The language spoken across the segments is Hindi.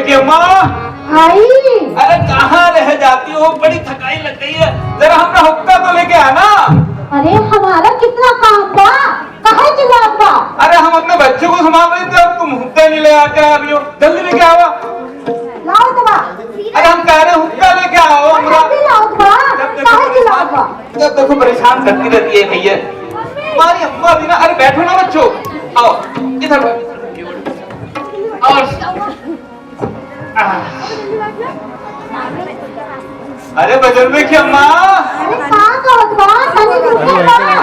की अम्मा आई। अरे कहाँ रह जाती हो, बड़ी थकाई लग गई है, जरा हमरा हुक्का तो लेके आना। अरे हमारा कितना काम था, कहाँ चिल्लात बा? अरे हम अपने बच्चों को संभाल रहे थे, अब तुम हुक्का नहीं ले आके आ रही हो, जल्दी लेके आओ। लाओ दबा। अरे हम कह रहे हुक्का लेके आओ हमरा। लाओ दबा, कहाँ चिल्लात बा? जब देखो परेशान करती रहती है भैया हमारी अम्मा भी ना। अरे बैठो ना बच्चों, आओ इधर और अरे बजरबे की अम्मा। अरे कहाँ कहत बा?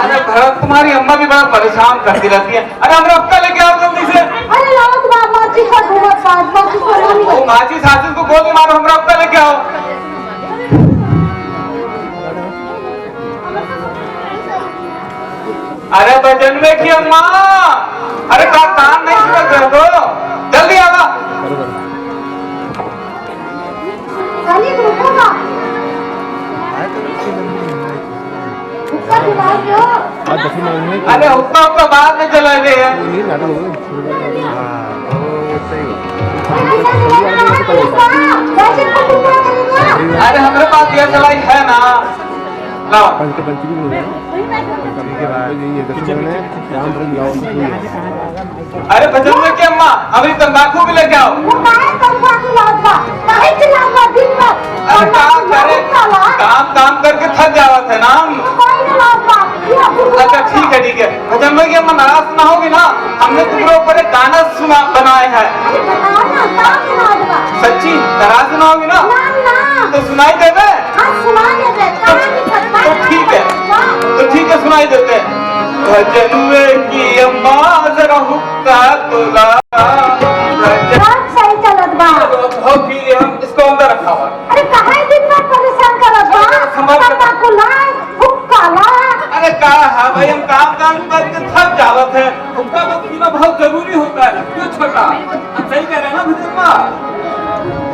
अरे भरत तुम्हारी अम्मा भी बड़ा परेशान करती रहती है। अरे हमरा हुक्का लेके आओ जल्दी से। अरे लाओ दबा, माची का घूमत बा, माची को लानी ओ माची साजिद को गोली मारो, हमरा हुक्का लेके आओ। अरे बजरबे की अम्मा, अरे काम नहीं शुरू कर दो, जल्दी आवा। खाली रुको ना, हुक्का दिला दो। अरे हुक्का बाद में चला गया। अरे हमारे पास ये चलाई है ना, लाओ। अरे बजरंगे की अम्मा, अभी तंबाकू भी लेके आओ। अरे काम करके थक जावत है ना। अच्छा ठीक है बजरंगे की अम्मा, नाराज ना होगी ना, हमने तुम्हारे ऊपर एक गाना सुना बनाए हैं। सच्ची नाराज ना होगी ना, तो सुनाई देवे। तो ठीक है सुनाई देते हैं। भजनुए की अम्मा जरा हुक्का तो ला। सही चलत बा। बहुत पी लिए हम, इसको अंदर रखा हुआ। अरे कहाँ दिन भर परेशान करत बा? तंबाकू लाए, हुक्का ला। अरे कहा है भाई, हम काम करके थक जावत है, हुक्का तो पीना बहुत जरूरी होता है। क्यों छोटा, हम सही कह रहे हैं ना भजनमा?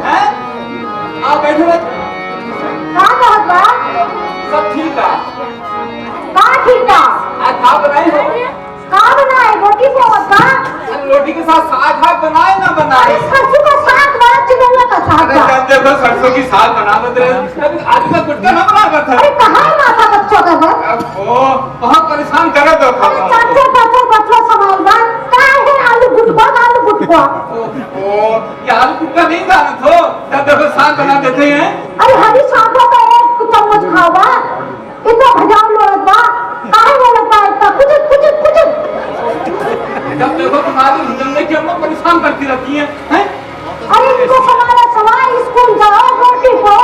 हैं? आप बैठो ना। कहाँ कहत बा? सब ठीक है। कहाँ ठीक है? आज खा बनाई हो? कहाँ बनाए? रोटी पोवत बा? अरे रोटी के साथ साग भाग बनाए ना बनाए? अरे सरसों का साग बा, चिड़िया का साग अरे बा। जब देखो सरसों की साग बनावत रहे, आज का गुटका ना बनावत है। अरे कहाँ माथा बच्चों का बा? ओ बहुत परेशान करे दो। अरे चाचा पाचा बच्चों संभाल बा, कहाँ है आलू गुटका? ओ ये आलू गुटका नहीं जानत हो, जब देखो साग बना देते हैं। अरे हरी सागों का एक चम्मच खाओ बा, इतना भजाओ लोड़त बा, कहाँ लोड़त बा इतना? कुछ जब देखो तुम्हारी हिजलने की अम्मा परेशान करती रहती है, हैं? अरे इनको समारा सवाई, स्कूल जाओ, रोटी खाओ,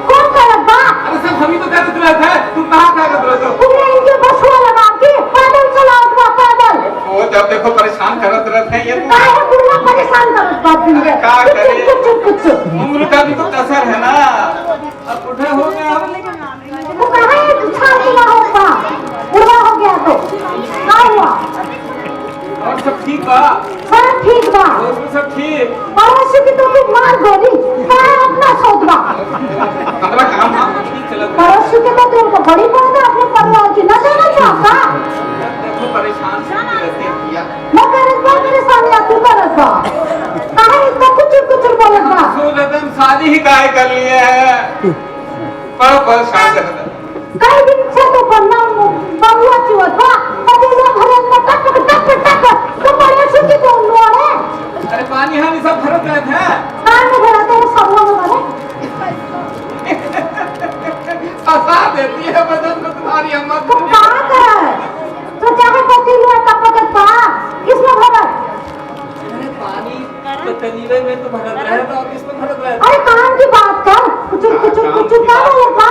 कौन करत बा? अरे सब हमी तो कहते रहते हैं, तुम कहाँ कहते रहते हो? तुमने इनके बसुआ लगा के पैदल चलाओ बा, पैदल। ओ जब देखो परेशान करते रहते हैं ये तुम। काहे बुढ़वा परेशान करत बा दिन अरे भर? क्या करे? कुछ उम्र का भी तो कसर है ना, अब बुढ़े हो गए हम। वो कहाँ है? छाती ना हो बा, बुढ़वा हो गया तो क्या हुआ? और सब ठीक बा? सब ठीक बा। उसमें सब ठीक। पड़ोसी की तो तू मार गोली, काहे अपना सोच बा? हमारा काम हम ठीक चला। पड़ोसी के तो तुमको बड़ी बात है, अपने परिवार की न जाना चाहता। देखो परेशान रहते हैं भैया। मैं करत बा मेरे सामने, तू करत बा, काहे इतना कुछ बोलत बा? हम शादी ही काहे कर लिए हैं, परेशान करते हैं। कई दिन से तो बनना बबुआ चुवत बा, पतीला भरे में टक तो पड़ोसी की तो लोड़े। अरे पानी हम सब भरत रहे थे। कान में भरा तो सब लोग भरे। फंसा देती है बदन में तुम्हारी अम्मा। तुम कहाँ कर? तो चाहे पतीला टपकत बा, किसमें भरत? अरे पानी पतीले में तो भरत रहे था, और किसमें भरत रहे? अरे काम की बात कर, कुछ क्या बोलत बा?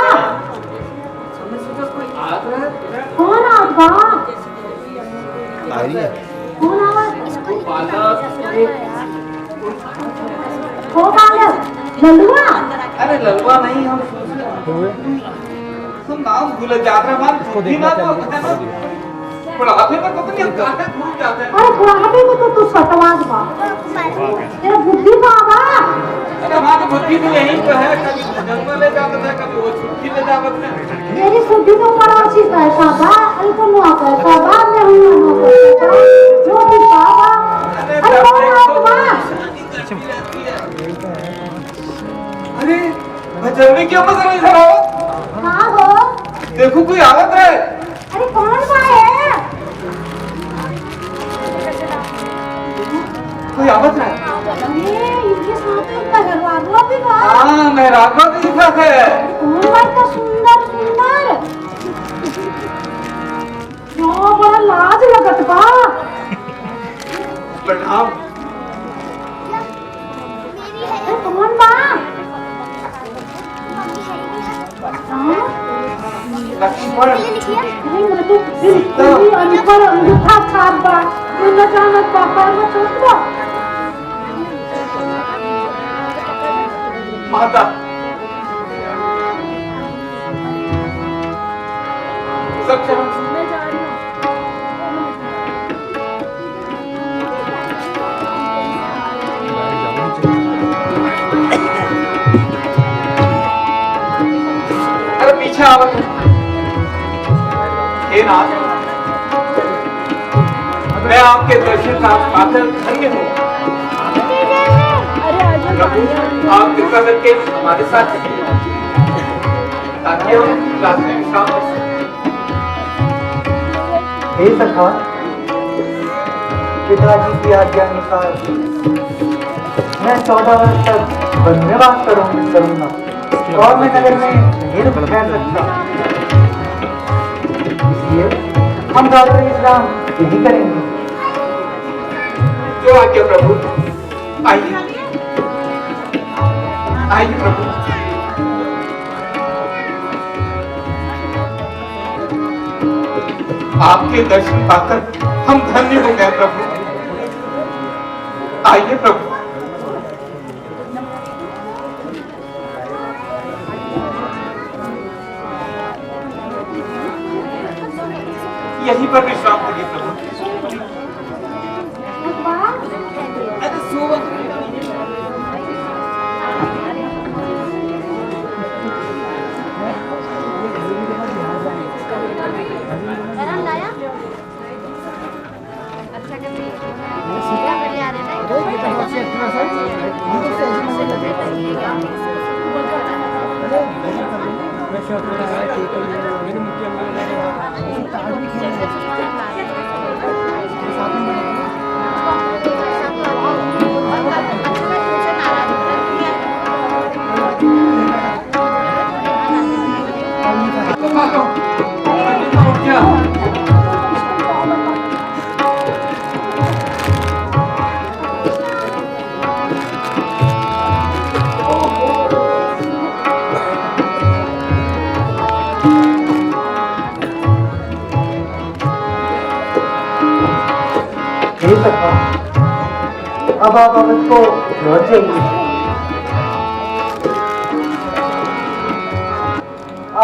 हमने सोचा कोई आ रहा है। कौन आत बा? आ रही है। कौन आवाज? हो बालक, लल्लुआ? अरे ललवा नहीं, हम तुम नाम भूल जाते हैं, हमारे बुद्धि ना तो बुढ़ापे में पता नहीं हम कहाँ भूल जाते हैं। अरे बुढ़ापे में तो तू सटवाज बा, तेरा बुद्धि बाबा। अरे हमारी बुद्धि तो यही तो है, कभी जंगल ले जाते थे, कभी वो छुट्टी ले जाते थे। मेरी सुधी तो पड़ोसी कैसा बा, अरे तो नुआ कैसा बा, मैं हूँ नुआ कैसा बा, जो भी बाबा। अरे कौन आत बा? कोई क्यों मत इधर आओ। हाँ हो। देखो कोई आवत है। अरे कौन बा है? कोई आवत है। अरे इनके साथ में पहलवानों भी बा। हाँ मैं राघव के साथ है। कौन बा इतना सुंदर सुंदर? यहाँ बड़ा लाज लगत बा। प्रणाम। अरे कौन बा? हाँ? लक्ष्मण। अरे मेरे तो बिल्कुल ही अनपढ़ अंगूठा छाप बा। तू न जानत पापा न छोट बा। माता सब चलो। मैं जा रही हूँ। अरे पीछे आवत हे नाथ, मैं आपके दर्शन का पाकर धन्य हूँ। प्रभु आप कृपा करके हमारे साथ चलिए ताकि हम रात में विश्राम कर सकें। हे सखा, पिताजी की आज्ञा अनुसार मैं 14 वर्ष तक वनवास करूंगा और मैं नगर में नहीं रुक सकता। इसलिए हम रात्रि विश्राम यही करेंगे। जो आज्ञा प्रभु। आइए आइए प्रभु। आपके दर्शन पाकर हम धन्य हो गए प्रभु। आइए प्रभु। यहीं पर विश्राम करिए प्रभु। अरे सुबह हे सखा, अब आप अवध को लौट जाइए।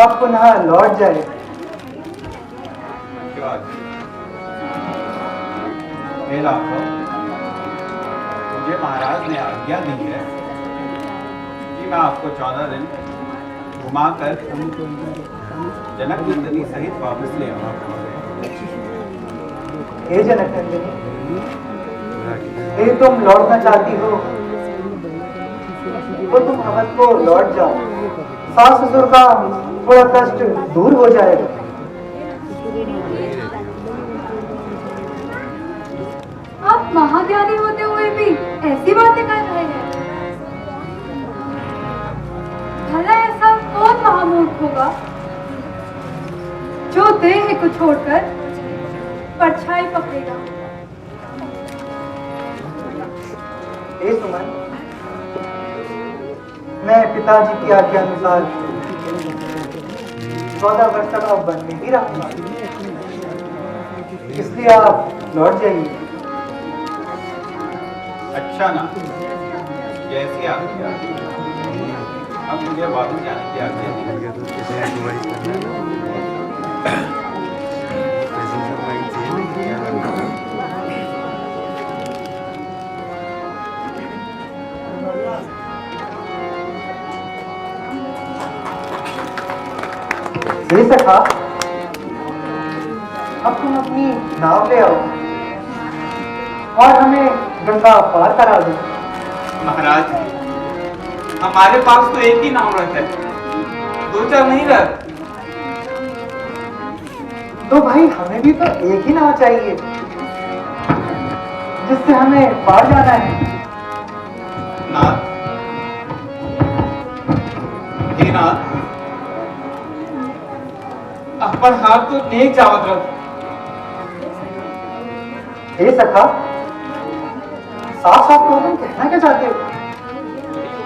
आप पुनः लौट जाए। हे राघव, मुझे महाराज ने आज्ञा दी है कि मैं आपको 14 दिन घुमाकर जनक नंदिनी सहित वापस ले आऊंगा। हे जनक नंदिनी, हे तुम लौटना चाहती हो तो तुम अवध को लौट जाओ। सास ससुर का थोड़ा कष्ट दूर हो जाएगा। आप महाज्ञानी होते हुए भी ऐसी बातें कर रहे हैं। भला ऐसा कौन महामूर्ख होगा जो देह को छोड़कर परछाई पकड़ेगा। हे सुमन, मैं पिताजी की आज्ञा अनुसार 14 वर्ष तक आप वन में ही रहूंगा, इसलिए आप लौट जाइए। अच्छा ना, जैसी आज्ञा। अब मुझे वापस जाने की आज्ञा दी। हे सखा, अब तुम अपनी नाव ले आओ और हमें गंगा पार करा दो। महाराज, हमारे पास तो एक ही नाव रहता है, 2-4 नहीं रह। तो भाई हमें भी तो एक ही नाव चाहिए जिससे हमें पार जाना है। नाथ, हे नाथ, अपन हाथ तो नेक जावत रह। हे सखा, साफ साफ तो तुम कहना क्या चाहते हो?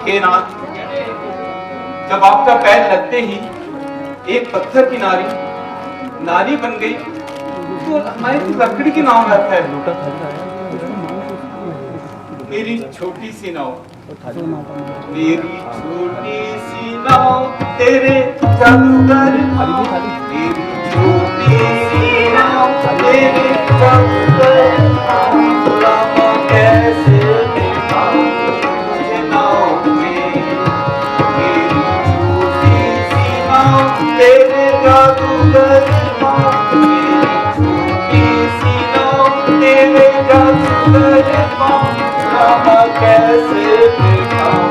हे नाथ, जब आपका पैर लगते ही एक पत्थर की नारी बन गई तो हमारी तो लकड़ी की नाव रखा है। मेरी छोटी सी नाव, मेरी छोटी सी नाव तेरे जादूगर नाव, मेरी छोटी सी नाव तेरे जादूगर नाव, रामा कैसे बिठाऊं तुझे नाव में, मेरी छोटी सी नाव तेरे जादूगर नाव, मेरी छोटी सी नाव तेरे जादूगर नाव, रामा कैसे बिठाऊं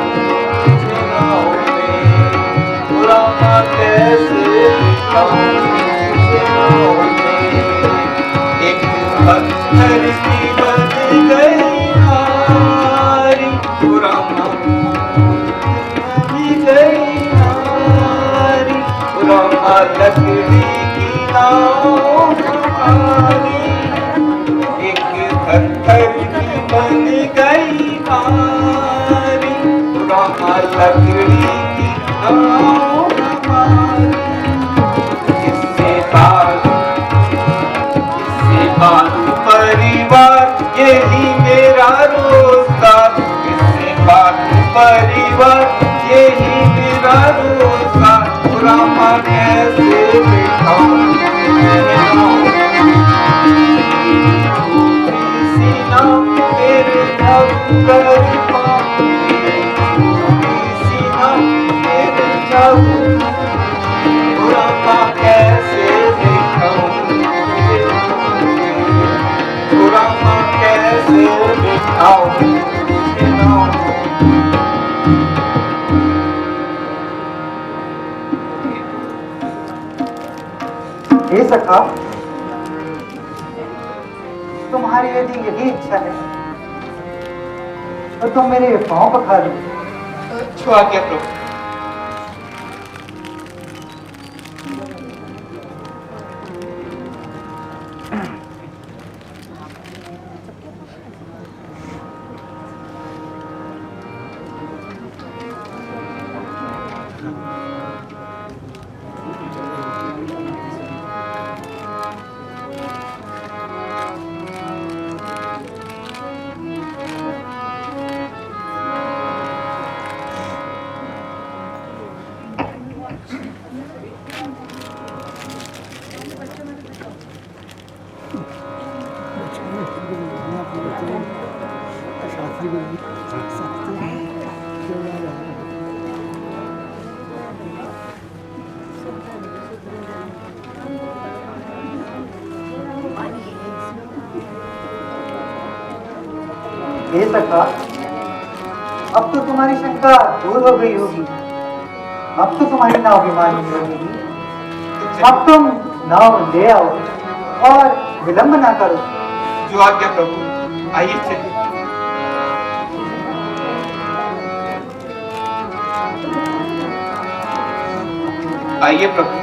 तुझे नाव में, रामा कैसे बिठाऊं तुझे नाव में, एक पत्थर की बन गई नारी, रामा बन गई नारी, रामा लकड़ी की नाव हमारी, एक पत्थर की बन गई नारी, रामा लकड़ी की नाव हमारी, इससे बालू परिवार यही मेरा रोजगार, इससे बालू परिवार यही मेरा रोजगार, रामा कैसे बिठाऊं तुझे नाव में, तेरे जादूगर नाव, तेरे जादू, रामा कैसे बिठाऊं तुझे नाव में, रामा कैसे बिठाऊं तुझे नाव में। हे सखा, तुम्हारी यदि यही इच्छा है तो तुम मेरे पांव पखा लो। छुआ क्या प्रभु? हे सखा, अब तो तुम्हारी शंका दूर हो गई होगी। अब तो तुम्हारी नाव विमान में लगेगी। अब तुम नाव ले आओ और विलंब ना करो। जो आज्ञा प्रभु, आइए चलिए। आइए प्रभु।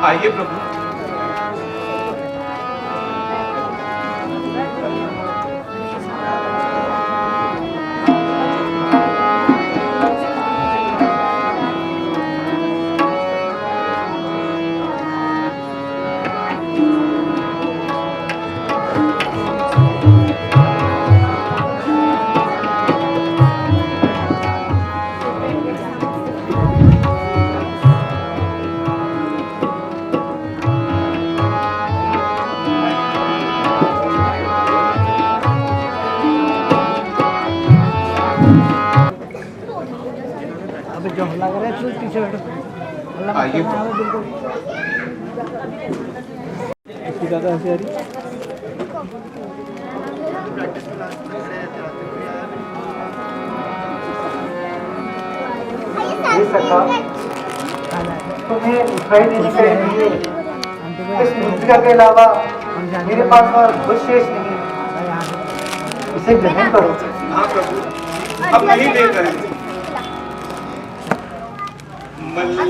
आइए प्रभु। आइए ये सखा तुम्हें दिखाई देने के लिए इस मुद्रिका के अलावा मेरे पास और कुछ शेष नहीं है। इसे ग्रहण करो। हाँ प्रभु, अब नहीं देर करेंगे। मल्लाह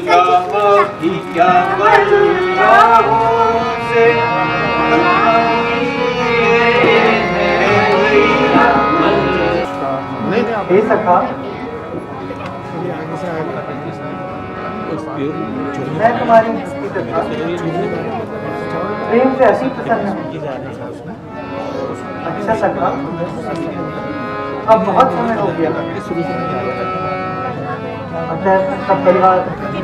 भी क्या मल्लाहों से हे सखा मैं तुम्हारी भक्ति तथा प्रेम से अति प्रसन्न हूँ। अच्छा सखा, अब बहुत समय हो गया, अतः सब परिवार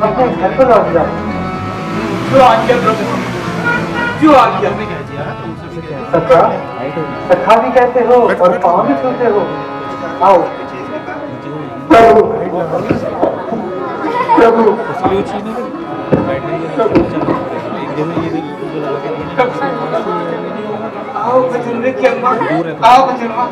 अपने घर पर लौट जाओ। जो आज्ञा प्रभु, जो आज्ञा। सखा, सखा भी कहते हो और पाँव भी छूते हो। आओ प्रभु, प्रभु, आओ भजन के अम्मा, आओ भजन माँ।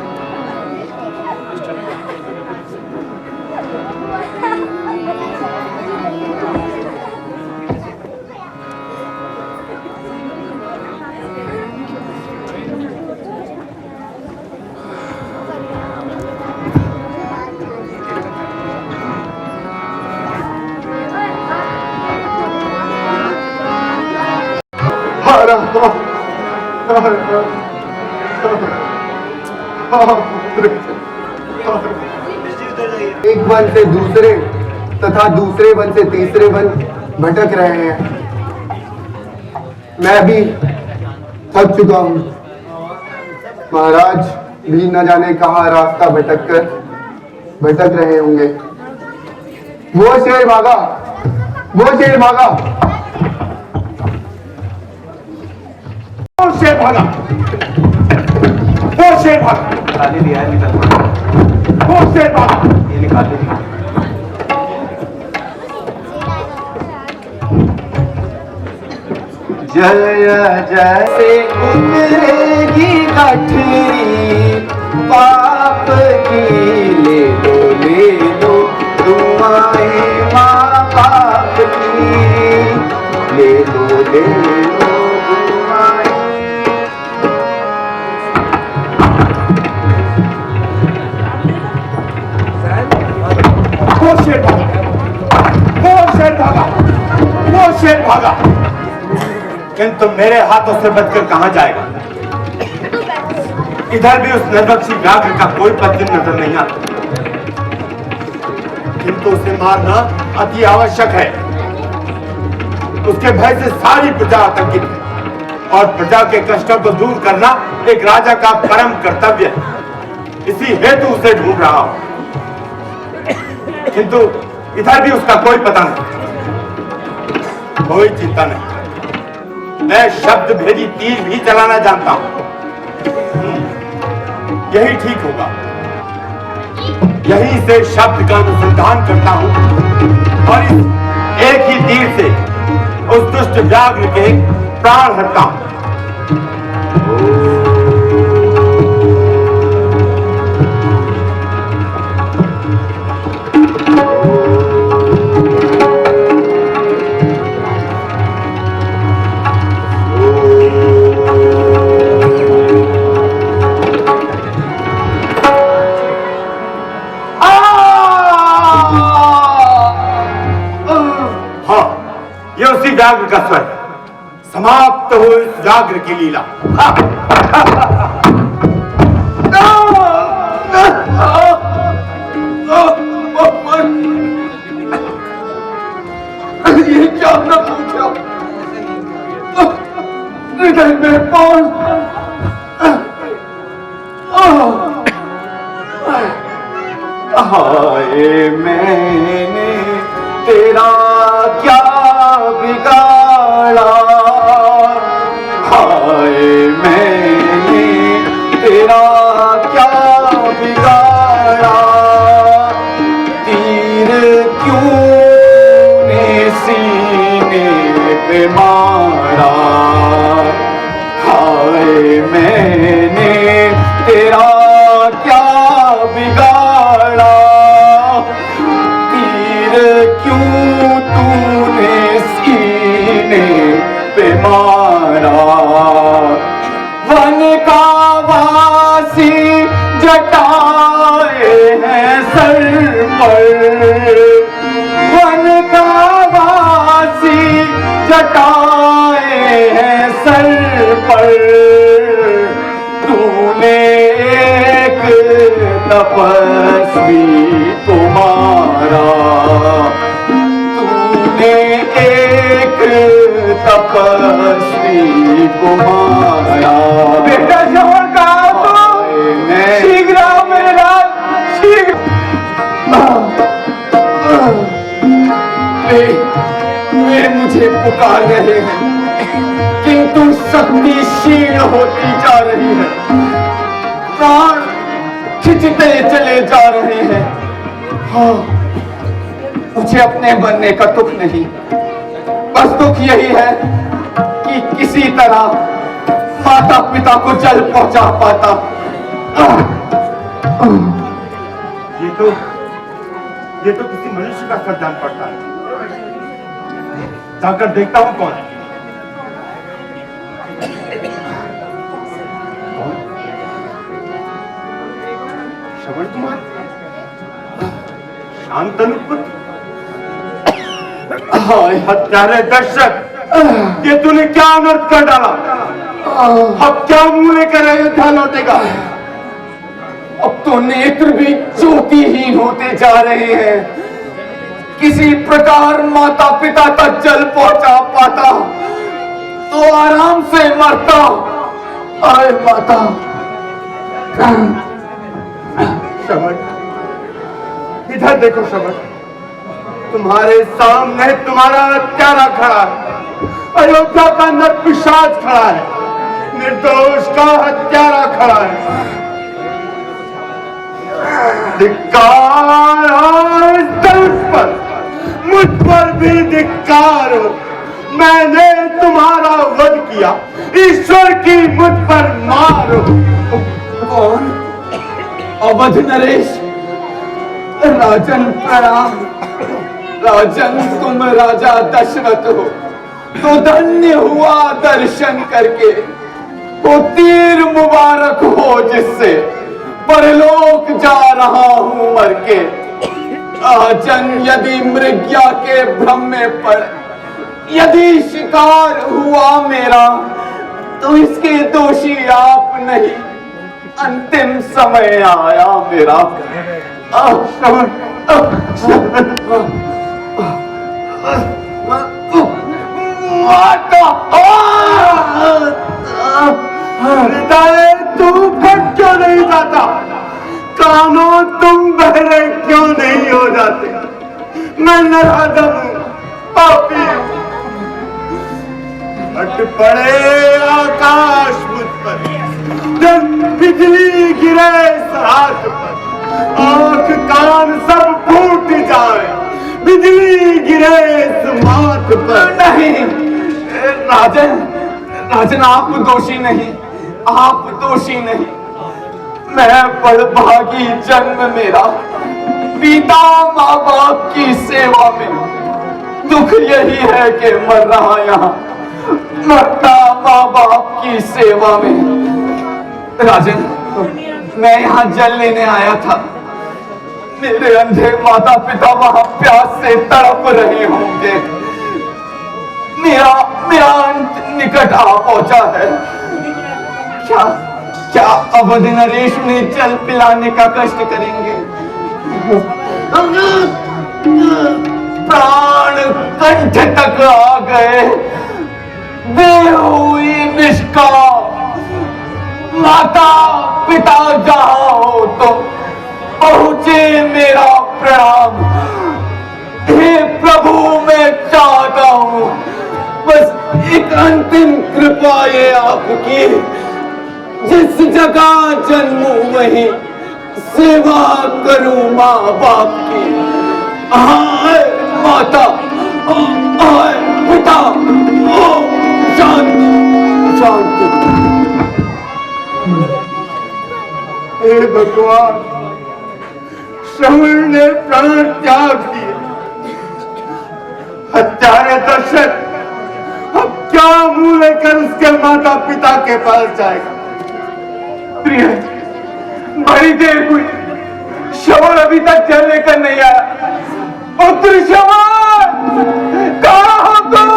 एक वन से दूसरे तथा दूसरे वन से तीसरे वन भटक रहे हैं। मैं भी थक चुका हूँ। महाराज भी न जाने कहाँ रास्ता भटक रहे होंगे। वो शेर भागा, वो शेर भागा, वो शेर भागा, वो शेर भागा। निकाले दिया है, निकल पड़ा। वो शेर भागा, ये निकाले दिया। जय जैसे उतरेगी गठरी पाप की, ले लो दुआएं माँ बाप की, ले लो दुआएं। वो शेर भागा, वो शेर भागा, वो शेर भागा। किंतु मेरे हाथों से बचकर कहां जाएगा? इधर भी उस निर्बक्षी व्याघ्र का कोई पत्थर नजर नहीं आता, किंतु उसे मारना अति आवश्यक है। उसके भय से सारी प्रजा आतंकित है और प्रजा के कष्टों को दूर करना एक राजा का परम कर्तव्य है। इसी हेतु उसे ढूंढ रहा हूं, किंतु इधर भी उसका कोई पता नहीं। कोई चिंता नहीं, मैं शब्द भेदी तीर भी चलाना जानता हूं। यही ठीक होगा। यहीं से शब्द का अनुसंधान करता हूं और इस एक ही तीर से उस दुष्ट व्याघ्र के प्राण हरता हूं। व्याघ्र का स्वर, समाप्त हो इस व्याघ्र की लीला। ये क्या न पूछो, हृदय में कौन हाय मैंने तेरा क्या बिगाड़ा, हाय मैंने तेरा क्या बिगाड़ा, तीर क्यों बिगाड़ा, तीर क्यों तूने सीने पे मारा। वन का वासी जटाए हैं सर पर, वन का वासी जटाए हैं सर पर। तूने एक तपस्वी को मारा, तूने एक तपस्वी को मारा। बेटा श्रवण कहा तो शीघ्र आओ मेरे राज, शीघ्र। वे मुझे पुकार रहे हैं, किंतु शक्तिशील होती जा रही है, प्राण खिंचते चले जा रहे हैं। हाँ, मुझे अपने बनने का दुख नहीं, बस दुख यही है कि किसी तरह माता पिता को जल पहुंचा पाता। ये तो किसी मनुष्य का सर जान पड़ता है। जाकर देखता हूं कौन है। श्रवण कुमार, शांतनु पुत्र, हत्यारे दर्शक, ये तूने क्या अनर्थ कर डाला। अब क्या मुंह लेकर अयोध्या लौटेगा। अब तो नेत्र भी ज्योतिहीन होते जा रहे हैं, किसी प्रकार माता पिता तक जल पहुंचा पाता तो आराम से मरता। आए माता। श्रवण, इधर देखो श्रवण, तुम्हारे सामने तुम्हारा हत्यारा खड़ा है, अयोध्या का नरपिशाच खड़ा है, निर्दोष का हत्यारा खड़ा है। धिक्कार और दर्श पर, मुझ पर भी धिक्कार हो। मैंने तुम्हारा वध किया, ईश्वर की मुझ पर मार हो। कौन? अवध नरेश। राजन प्रणाम। राजन, तुम राजा दशरथ हो तो धन्य हुआ दर्शन करके। तो तीर मुबारक हो जिससे परलोक जा रहा हूं मर के। राजन, यदि मृग्या के भ्रम में पड़, यदि शिकार हुआ मेरा, तो इसके दोषी आप नहीं, अंतिम समय आया मेरा। हृदय तू फट क्यों नहीं जाता, कानों तुम बहरे क्यों नहीं हो जाते। मैं नराधम हूं, पापी हूं, फट पड़े आकाश मुझ पर, जब बिजली गिरे इस हाथ पर, आंख कान सब फूट जाए, बिजली गिरे इस माथ पर। नहीं राजन, राजन आप दोषी नहीं, आप दोषी नहीं। मैं बड़भागी जन्म मेरा, पिता माँ बाप की सेवा में। दुख यही है कि मर रहा यहाँ, मरता माँ बाप की सेवा में। राजन, मैं यहाँ जल लेने आया था। मेरे अंधे माता पिता वहां प्यास से तड़प रहे होंगे। मेरा अंत निकट आ पहुंचा है। क्या अवध नरेश में जल पिलाने का कष्ट करेंगे? प्राण कंठ तक आ गए, देह हुई निष्काम। माता पिता जहां हो तो पहुंचे मेरा प्रणाम। हे प्रभु, मैं चाहता हूं बस एक अंतिम कृपा ये आपकी, जिस जगह जन्मूं वहीं सेवा करूं माँ बाप की। हाय माता, हाय पिता, ओ शांति शांति। हे भगवान, श्रवण ने प्राण त्याग दिए। हत्यारे दशरथ अब क्या मुंह लेकर उसके माता पिता के पास जाएगा? प्रिय, बड़ी देर हुई, श्रवण अभी तक जल लेकर नहीं आया। पुत्र श्रवण, कहाँ हो तुम?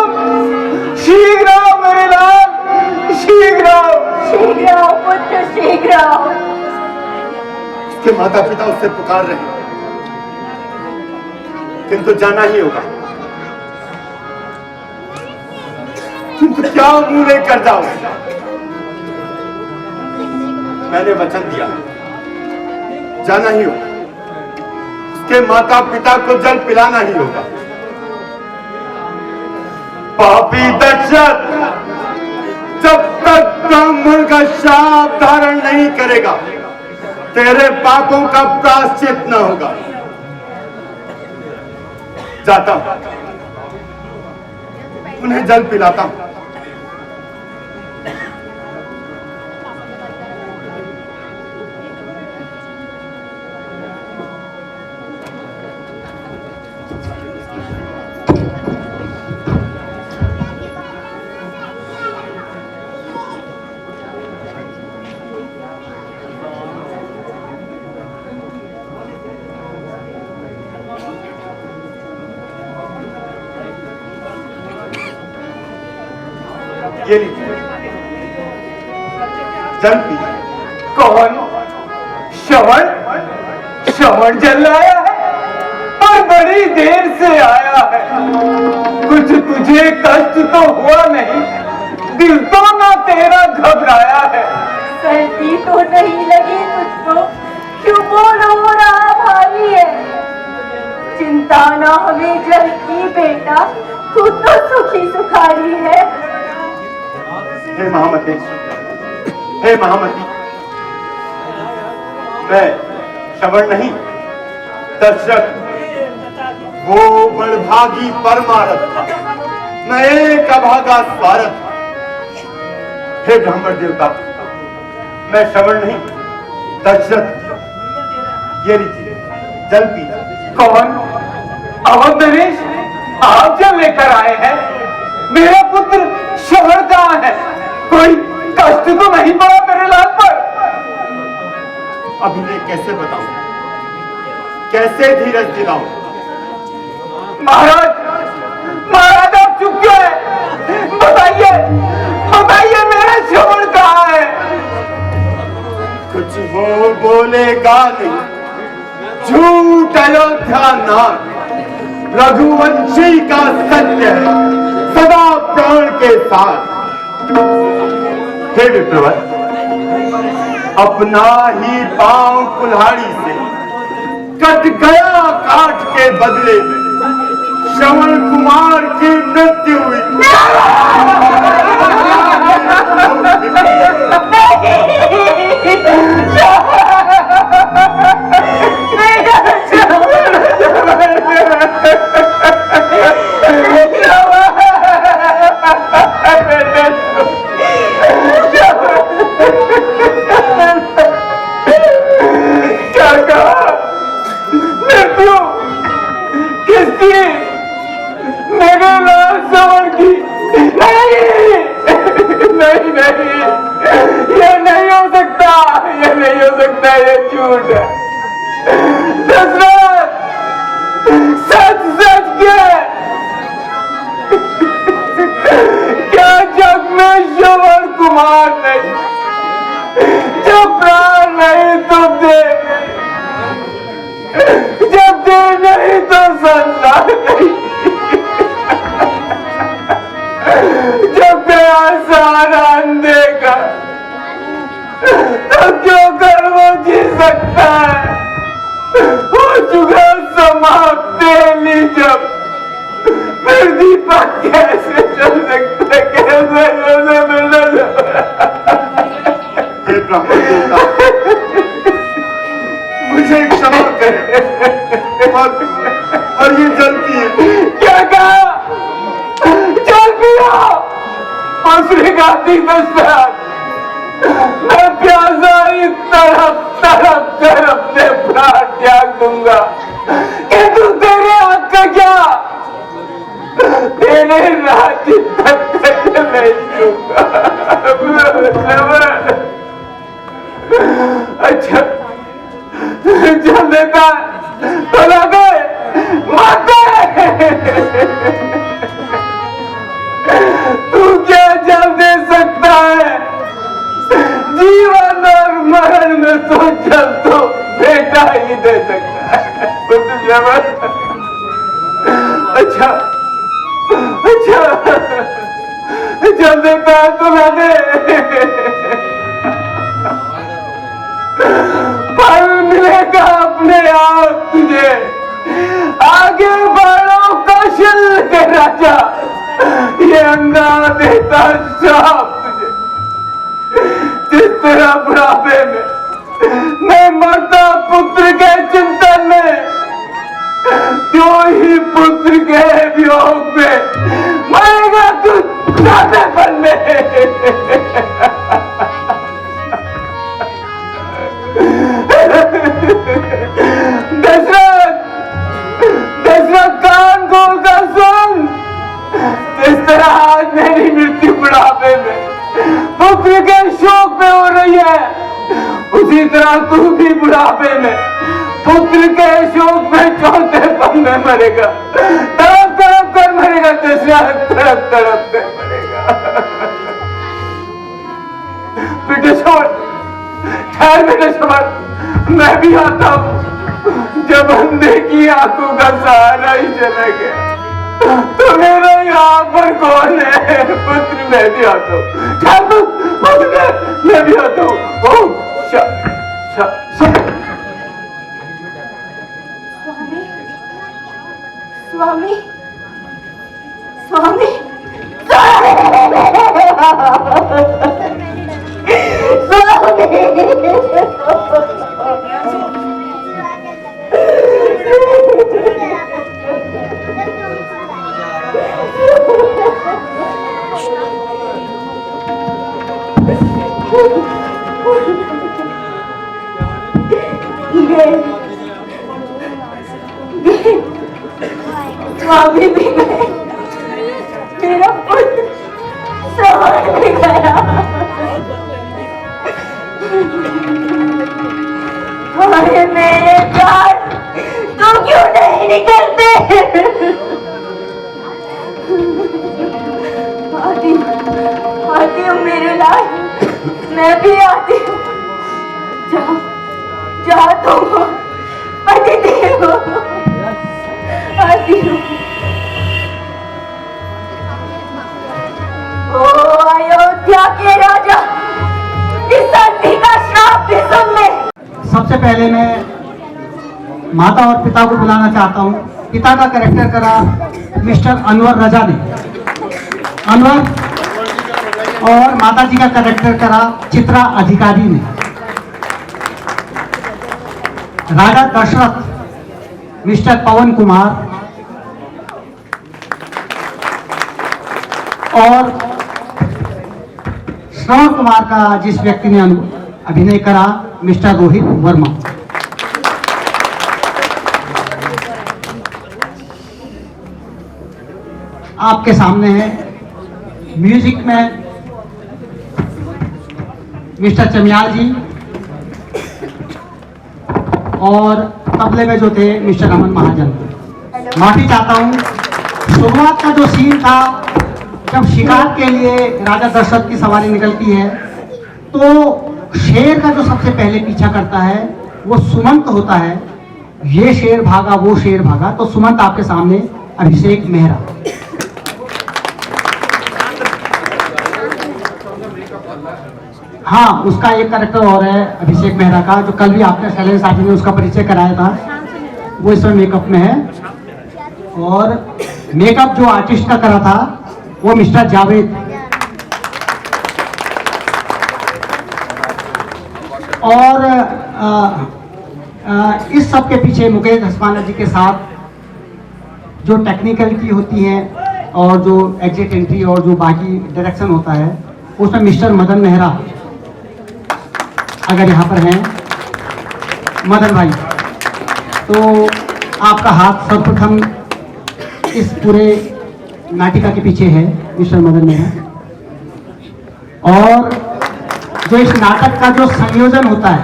शीघ्र आओ मेरे लाल, शीघ्र आओ। शीघ्र आओ पुत्र, शीघ्र आओ। उसके माता पिता उससे पुकार रहे हैं, किंतु जाना ही होगा। किंतु क्या मुंह लेकर जाओ? मैंने वचन दिया, जाना ही होगा। उसके माता पिता को जल पिलाना ही होगा। पापी दशरथ जब तक ब्राह्मण का शाप धारण नहीं करेगा, तेरे पापों का प्रायश्चित न होगा। जाता हूं, उन्हें जल पिलाता हूं। ये लीजिए, जल पीजिए। कौन? श्रवण? श्रवण जल आया है और बड़ी देर से आया है। कुछ तुझे कष्ट तो हुआ नहीं? दिल तो ना तेरा घबराया है? सर्दी तो नहीं लगी तुझको? क्यों बोल हो रहा भारी है? चिंता ना हमें जल की बेटा, तू तो सुखी सुखारी है। हे महामती, हे महामती, मैं श्रवण नहीं, दशरथ वो बड़भागी परमारथ था, मैं एक अभागा स्वार्थ था। हे ब्राह्मण देवता, मैं श्रवण नहीं, दशरथ, ये लीजिए जल पीजिए। कौन? अवध नरेश, आप जल लेकर आए हैं? मेरा पुत्र श्रवण कहाँ है? कोई कष्ट तो नहीं पड़ा मेरे लाल पर? अब इन्हें कैसे बताऊं, कैसे धीरज दिलाऊं? महाराज, महाराज आप चुप क्यों है? बताइए, बताइए मेरा श्रवण कहाँ है? कुछ वो बोलेगा नहीं, झूठ अयोध्या नाम, रघुवंशी का सत्य है सदा प्राण के साथ। हे विप्रवर, अपना ही पांव कुल्हाड़ी से कट गया, काट के बदले में श्रवण कुमार की मृत्यु हुई। नहीं नहीं, ये नहीं हो सकता, ये नहीं हो सकता, ये झूठ है। दशरथ, सच सच क्या जग में श्रवण कुमार नहीं? जब प्राण नहीं तो दे, जब दे नहीं तो संतान नहीं, जब गया सारा देगा तो क्यों कर वो जी सकता है? हो चुका समाप्त ली जब, फिर दीपक कैसे चल सकता है? कैसे मिलना? हे ब्राह्मण देवता, मुझे क्षमा करें और ये जलती है। क्या कहा? चल पिया। उसने कहा दशरथ, मैं प्यासा ही तड़प तड़प कर अपने प्राण त्याग दूंगा। तो लगे तू क्या जब दे सकता है? जीवन और मरण में तो जब तो बेटा ही दे सकता है। अच्छा अच्छा, जब देता है तो ना दे, फल मिलेगा अपने आप तुझे। आगे बढ़ो कौशल के राजा, ये अंगा देता श्राप तुझे। जिस तरह बुढ़ापे में मैं मरता पुत्र के चिंतन में, जो ही पुत्र के वियोग में मरेगा तू दादापन में। दशरथ, दशरथ कान खोल कर सुन। जिस तरह आज मेरी मृत्यु बुढ़ापे में पुत्र के शोक में हो रही है, उसी तरह तू भी बुढ़ापे में पुत्र के शोक में चौथेपन में मरेगा। तड़प तड़प कर मरेगा दशरथ, तड़प तड़प कर मरेगा। बेटे छोड़, ठहर बेटे छोड़, मैं भी आता हूँ। जब अंधे की आंखों का सहारा ही चला गया तो मेरा यहाँ पर कौन है? पुत्र मैं भी आता हूँ, मैं भी आता हूँ। स्वामी, स्वामी, स्वामी भी गए, मेरा पुत्र स्वर्ग में गया। अरे मेरे प्यार, तू क्यों नहीं निकलते? आती हूँ मेरे लाल, मैं भी आती हूँ। जा तुम पति देव, आती हूँ। ओ अयोध्या के राजा, इस अंधी का श्राप भी सुन ले। सबसे पहले मैं माता और पिता को बुलाना चाहता हूँ। पिता का कैरेक्टर करा मिस्टर अनवर रजा ने, अनवर, और माता जी का कैरेक्टर करा चित्रा अधिकारी ने। राजा दशरथ मिस्टर पवन कुमार, और श्रवण कुमार का जिस व्यक्ति ने अभिनय करा मिस्टर रोहित वर्मा। आपके सामने है म्यूजिक में मिस्टर चमियाल जी, और तबले में जो थे मिस्टर अमन महाजन। माफी चाहता हूँ, शुरुआत का जो सीन था जब शिकार के लिए राजा दशरथ की सवारी निकलती है तो शेर का जो सबसे पहले पीछा करता है वो सुमंत होता है। ये शेर भागा, वो शेर भागा, तो सुमंत आपके सामने अभिषेक मेहरा। हाँ, उसका एक कैरेक्टर और है अभिषेक मेहरा का, जो कल भी आपने शैलेंद्र साथी ने उसका परिचय कराया था, वो इसमें मेकअप में है। और मेकअप जो आर्टिस्ट का करा था वो मिस्टर जावेद। और इस सब के पीछे मुकेश धस्माना जी के साथ जो टेक्निकलिटी होती है और जो एग्जिट एंट्री और जो बाकी डायरेक्शन होता है, उसमें मिस्टर मदन मेहरा अगर यहाँ पर हैं, मदन भाई, तो आपका हाथ सर्वप्रथम इस पूरे नाटिका के पीछे है मिस्टर मदन मेहरा। और जो इस नाटक का जो संयोजन होता है,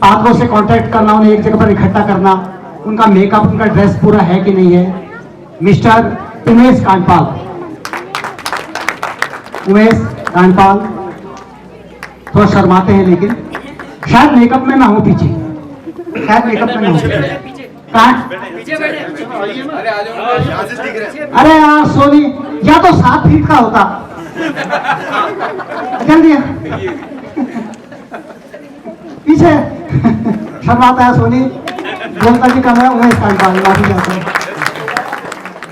पात्रों से कांटेक्ट करना, उन्हें एक जगह पर इकट्ठा करना, उनका मेकअप, उनका ड्रेस पूरा है कि नहीं है। मिस्टर उमेश कांडपाल। उमेश कांडपाल थोड़ा शर्माते हैं, लेकिन शायद मेकअप में ना हो पीछे, शायद मेकअप में ना हो कहाँ? अरे यार सोनी, या तो 7 फीट का होता। जल्दी पीछे शर्माता है सोनी, बोलता भी कम है। उमेश कांडपाल, माफी चाहता हूँ।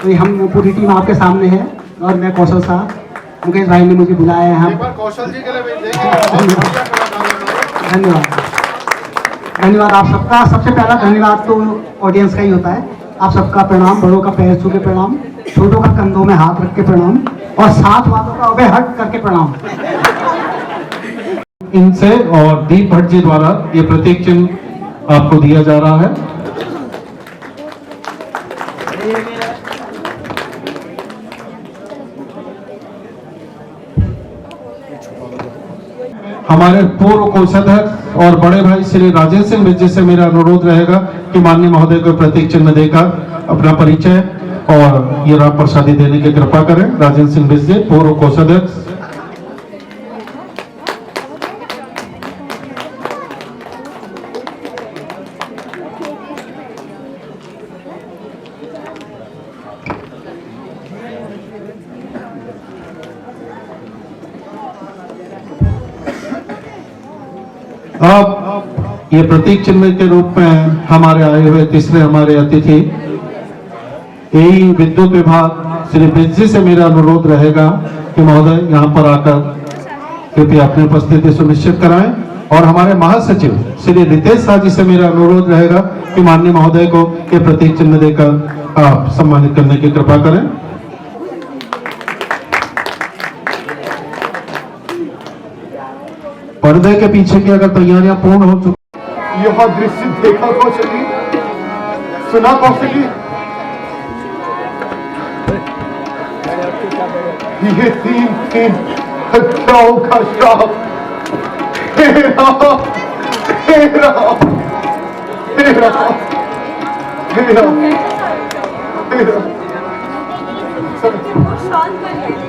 तो हम पूरी टीम आपके सामने है और मैं कौशल साहब, मुकेश भाई ने मुझे बुलाया है। हम कौशल जी के लिए धन्यवाद, धन्यवाद आप सबका। सबसे पहला धन्यवाद तो ऑडियंस का ही होता है। आप सबका प्रणाम, बड़ों का पैर छू के प्रणाम, छोटों का कंधों में हाथ रख के प्रणाम और साथ वालों का अबे हट करके प्रणाम। इनसे और दीप भट्ट जी द्वारा ये प्रतीक चिन्ह आपको दिया जा रहा है। हमारे पूर्व कोषाध्यक्ष और बड़े भाई श्री राजेंद्र सिंह बिज जी से मेरा अनुरोध रहेगा कि माननीय महोदय को प्रतीक चिन्ह देकर अपना परिचय और ये राम प्रसादी देने की कृपा करें। राजेंद्र सिंह बिज जी, पूर्व कोषाध्यक्ष। अब ये प्रतीक चिन्ह के रूप में हमारे आए हुए तीसरे हमारे अतिथि यही विद्युत विभाग श्री बिज जी से मेरा अनुरोध रहेगा कि महोदय यहाँ पर आकर कृपया अपनी उपस्थिति सुनिश्चित कराएं। और हमारे महासचिव श्री रितेश शाह जी से मेरा अनुरोध रहेगा कि माननीय महोदय को ये प्रतीक चिन्ह देकर आप सम्मानित करने की कृपा करें। पर्दे के पीछे की अगर तैयारियां पूर्ण हो चुकी, यह दृश्य देखा कौशल जी, सुना कौशल जी, ये 3 हत्याओं का श्राप। हे राम, हे राम, हे राम, हे राम, हे राम। शांत करिए।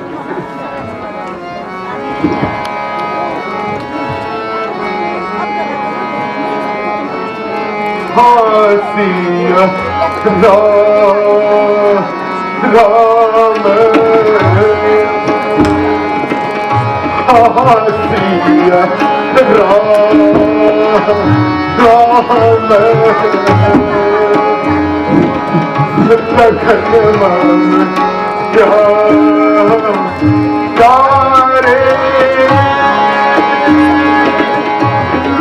हासिया राम, हासिया राम, लखन मन प्यारे, लखन मन प्यारे,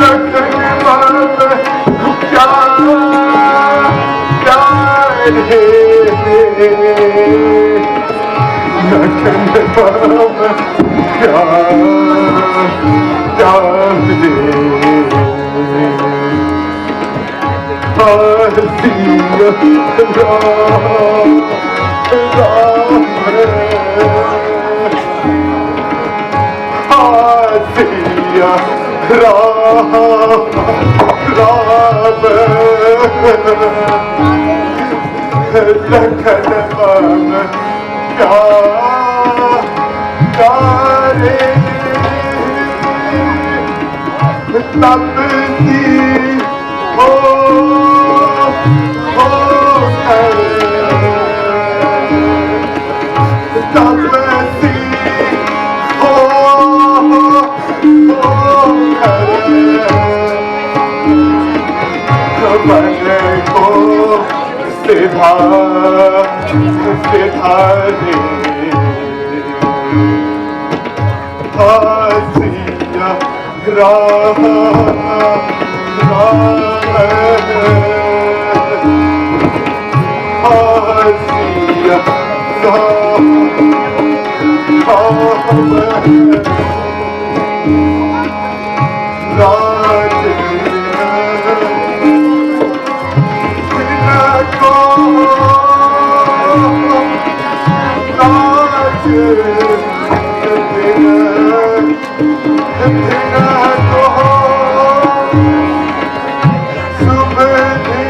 लखन मन सुबह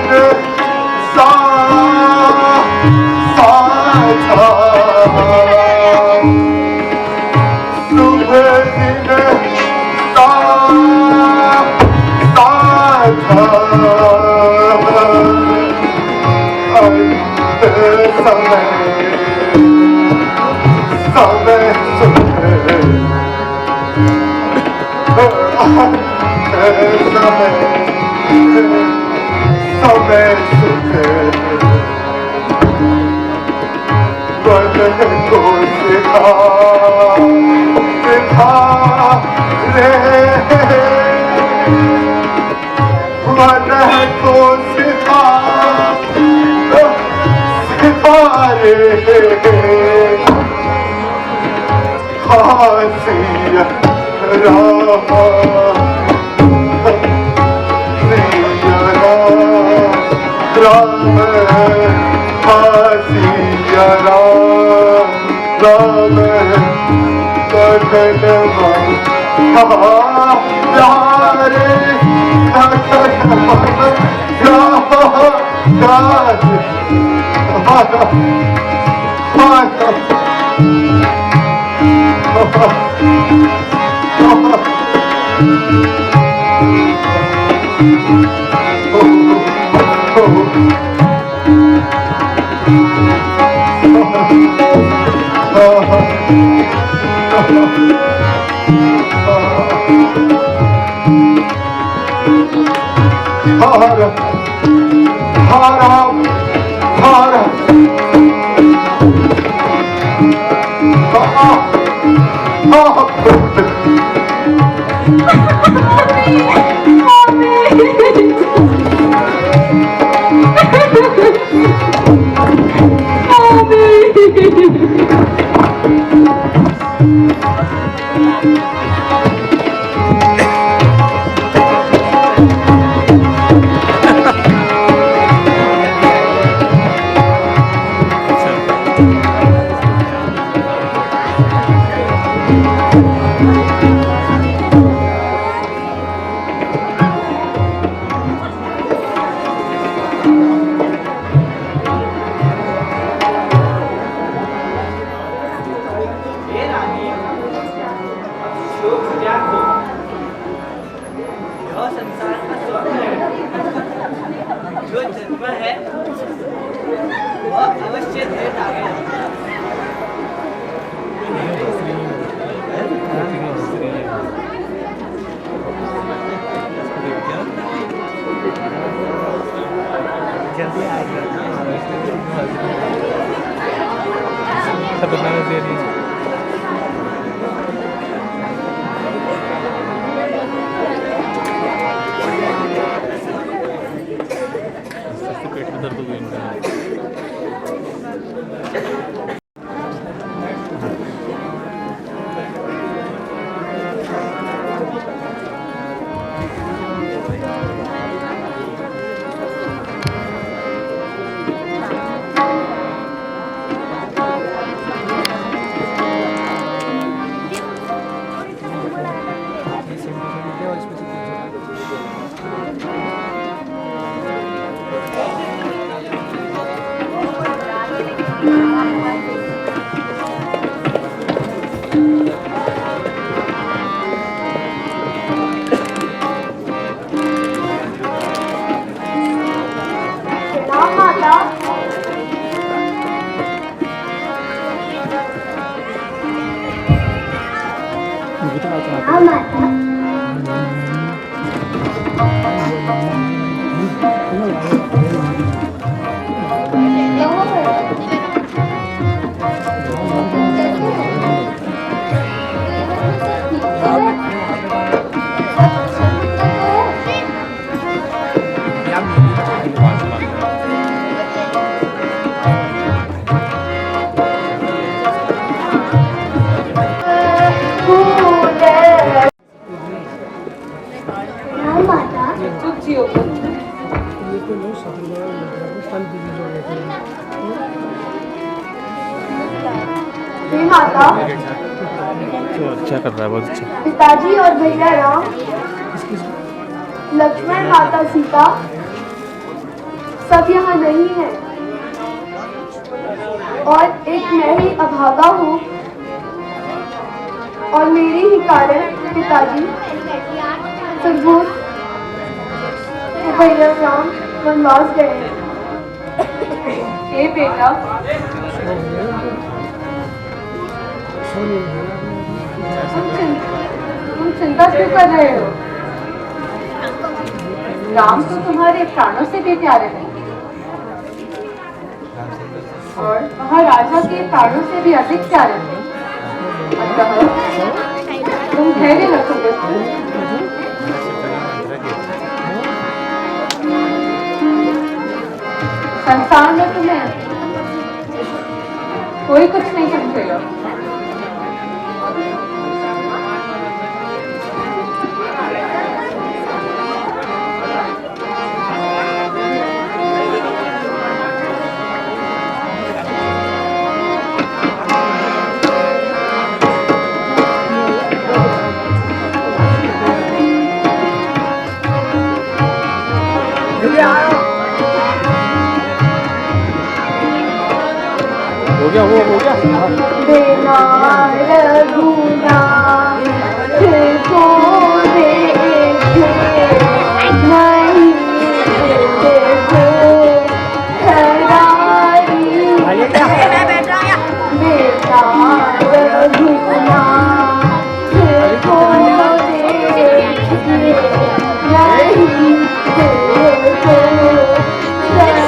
माता, अच्छा कर रहा है, बहुत अच्छा। पिताजी और भैया राम, लक्ष्मण, माता सीता सब यहाँ नहीं है और एक मैं ही अभागा हूँ और मेरे ही कारण पिताजी सुरभूत भैया राम वनवास गए हैं। हे बेटा, तुम चिंता क्यों कर रहे हो? राम तो तुम्हारे प्राणों से भी प्यारे हैं और महाराजा के प्राणों से भी अधिक प्यारे हैं। अतः तुम धैर्य रखोगे। संसार में तुम्हें कोई कुछ नहीं समझेगा। हो गया वो हो गया बिना रघुनाथ को देखे नहीं देखो खरारी। बिना रघुनाथ को देखे नहीं देखो खरारी।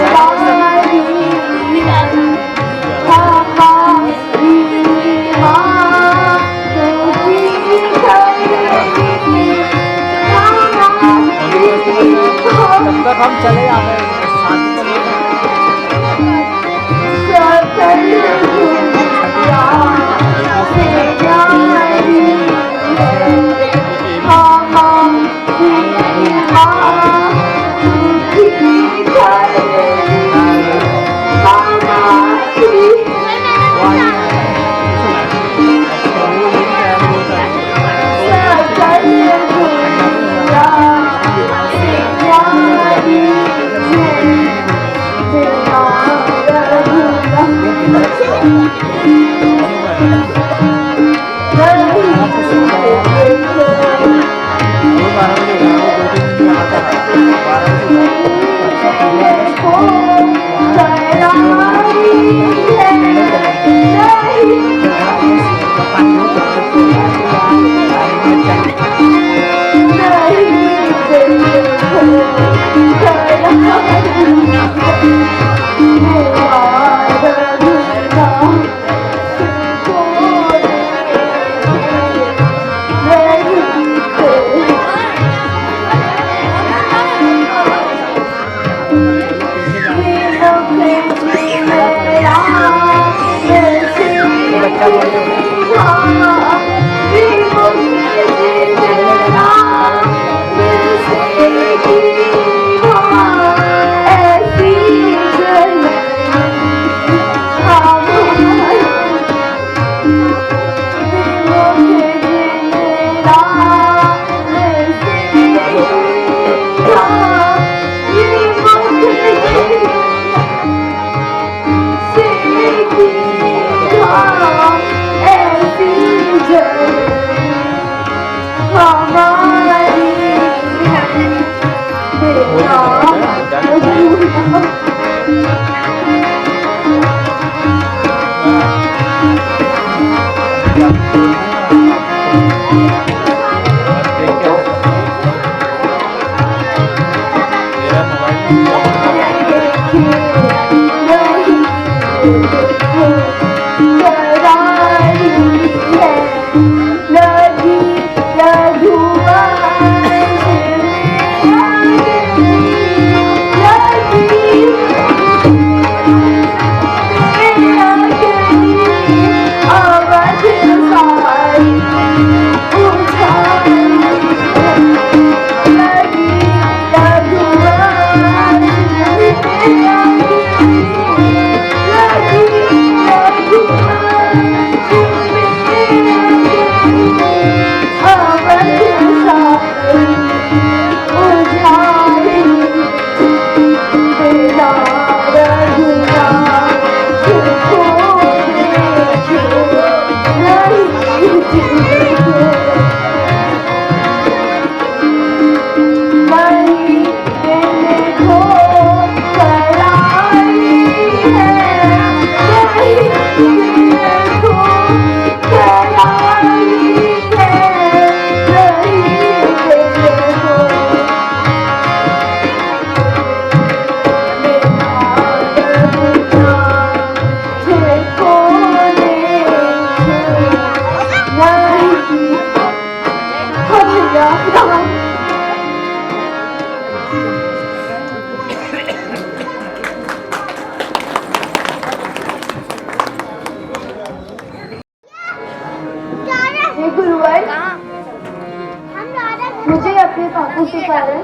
कारण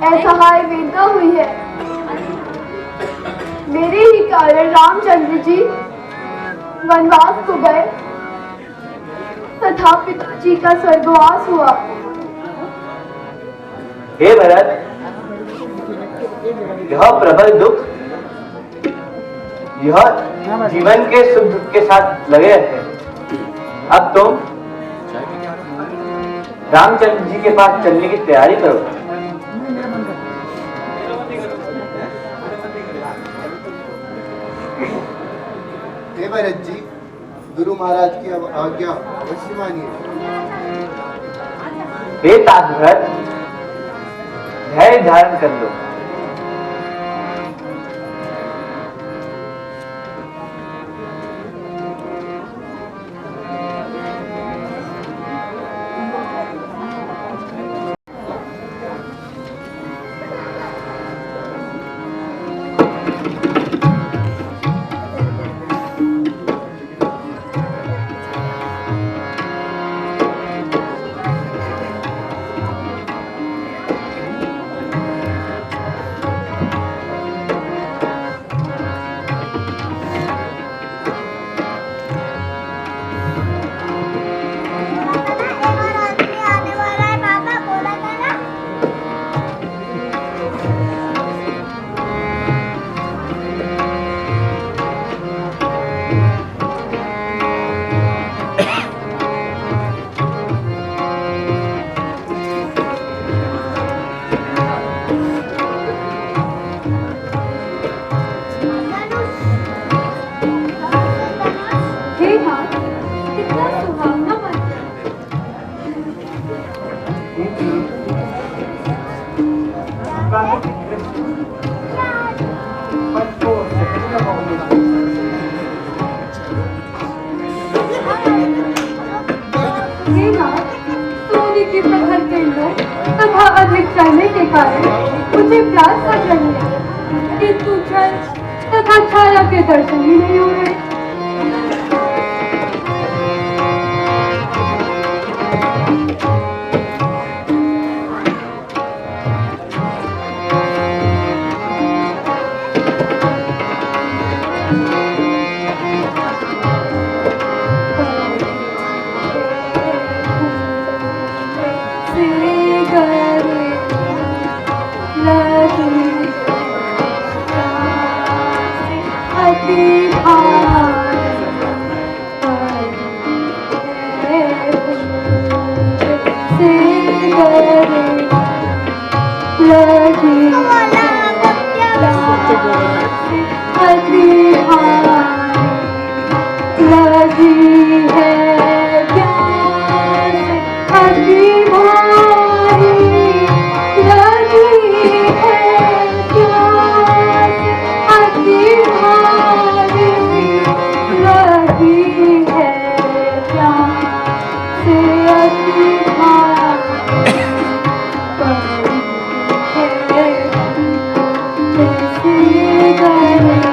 असहाय वेदना हुई है। मेरे ही कारण रामचंद्र जी वनवास को गए तथा पिताजी का स्वर्गवास हुआ। हे भरत, यह प्रबल दुख यह जीवन के सुख दुख के साथ लगे रहते। अब तुम रामचंद्र जी के पास चलने की तैयारी करो। हे भरत जी, गुरु महाराज की आज्ञा अवश्य मानिए। हे तात भरत, धैर्य धारण कर लो। सोने के प्रखर किरणों तथा अधिक चढ़ने के कारण मुझे प्यास लग रही है, किंतु जल तथा छाया के दर्शन ही नहीं हो रहे। Thank you.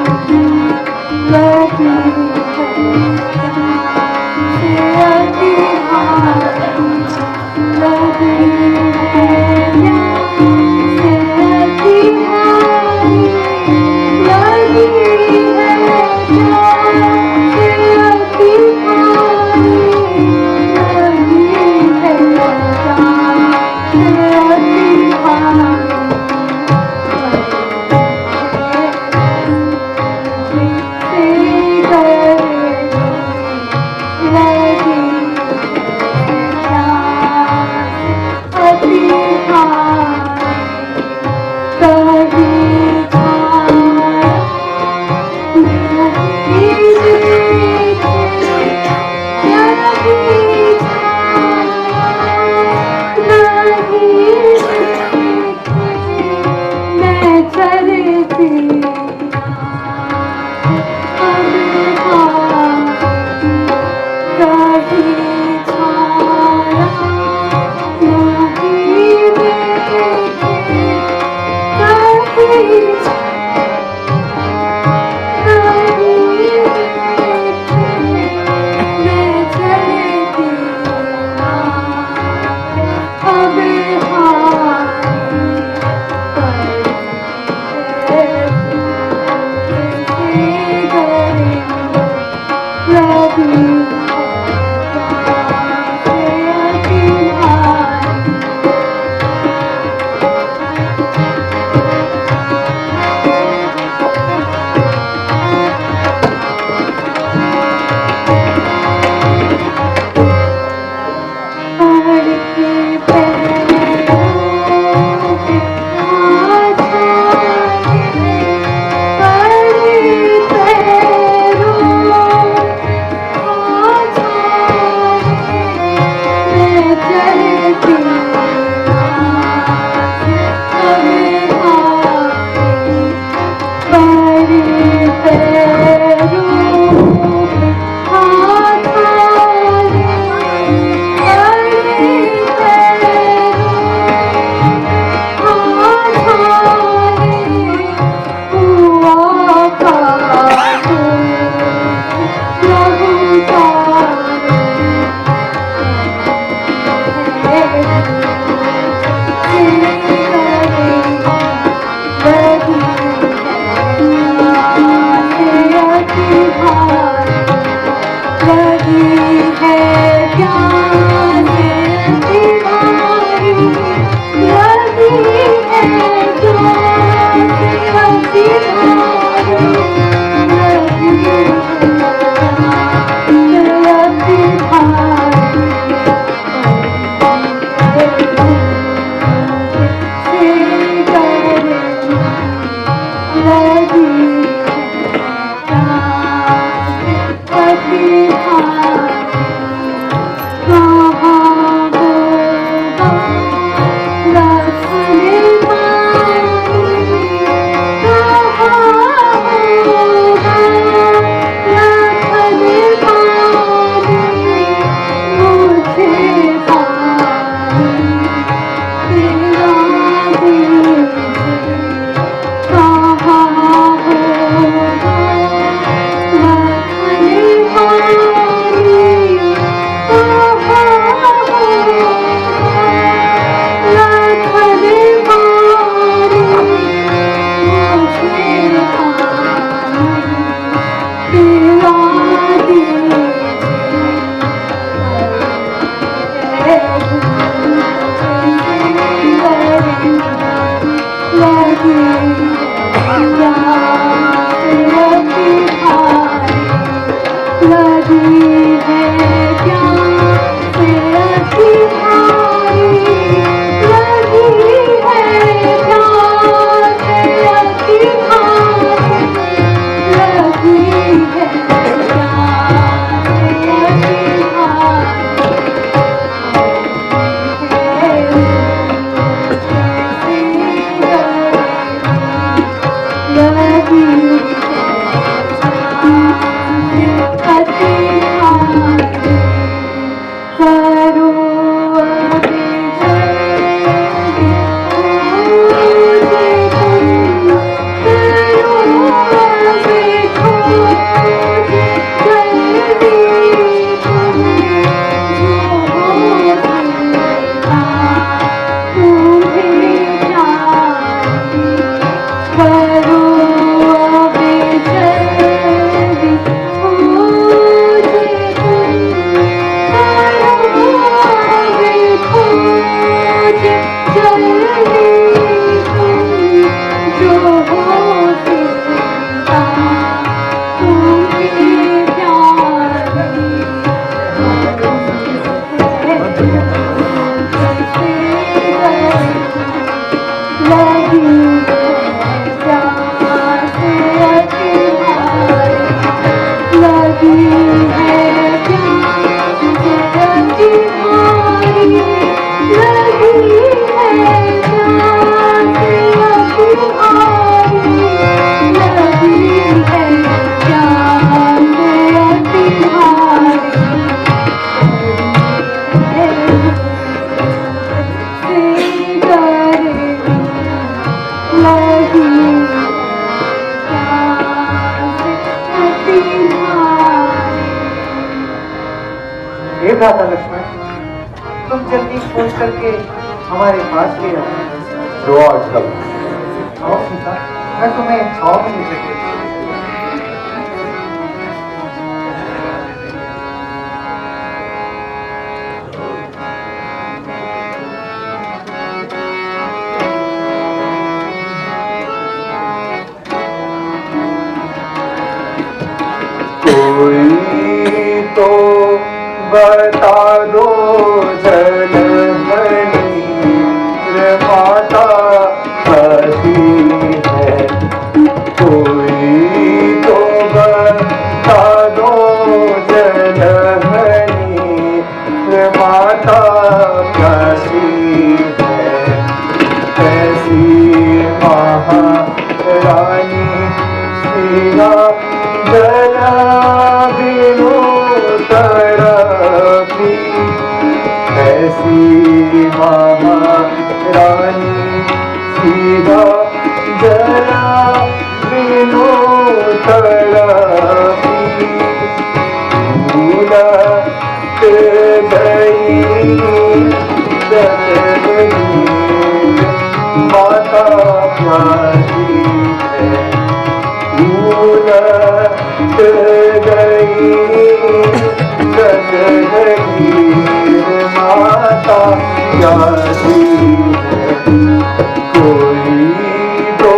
हे भ्राता लक्ष्मण, तुम जल्दी खोज करके हमारे पास ले आओ। जो आजकल आओ सीता, मैं तुम्हें छाव में ले चलूँ। कोई तो बता दो जनमनी माता हसी है, कोई तो बता दो जनमनी माता हसी है, ऐसी महारानी सिया जला बिनु तरफी, ऐसी महारानी सीधा जला बिनु तरफी, भूलत गई जननी माता प्यारी है, भूलत गई जननी माता प्यारी है, कोई तो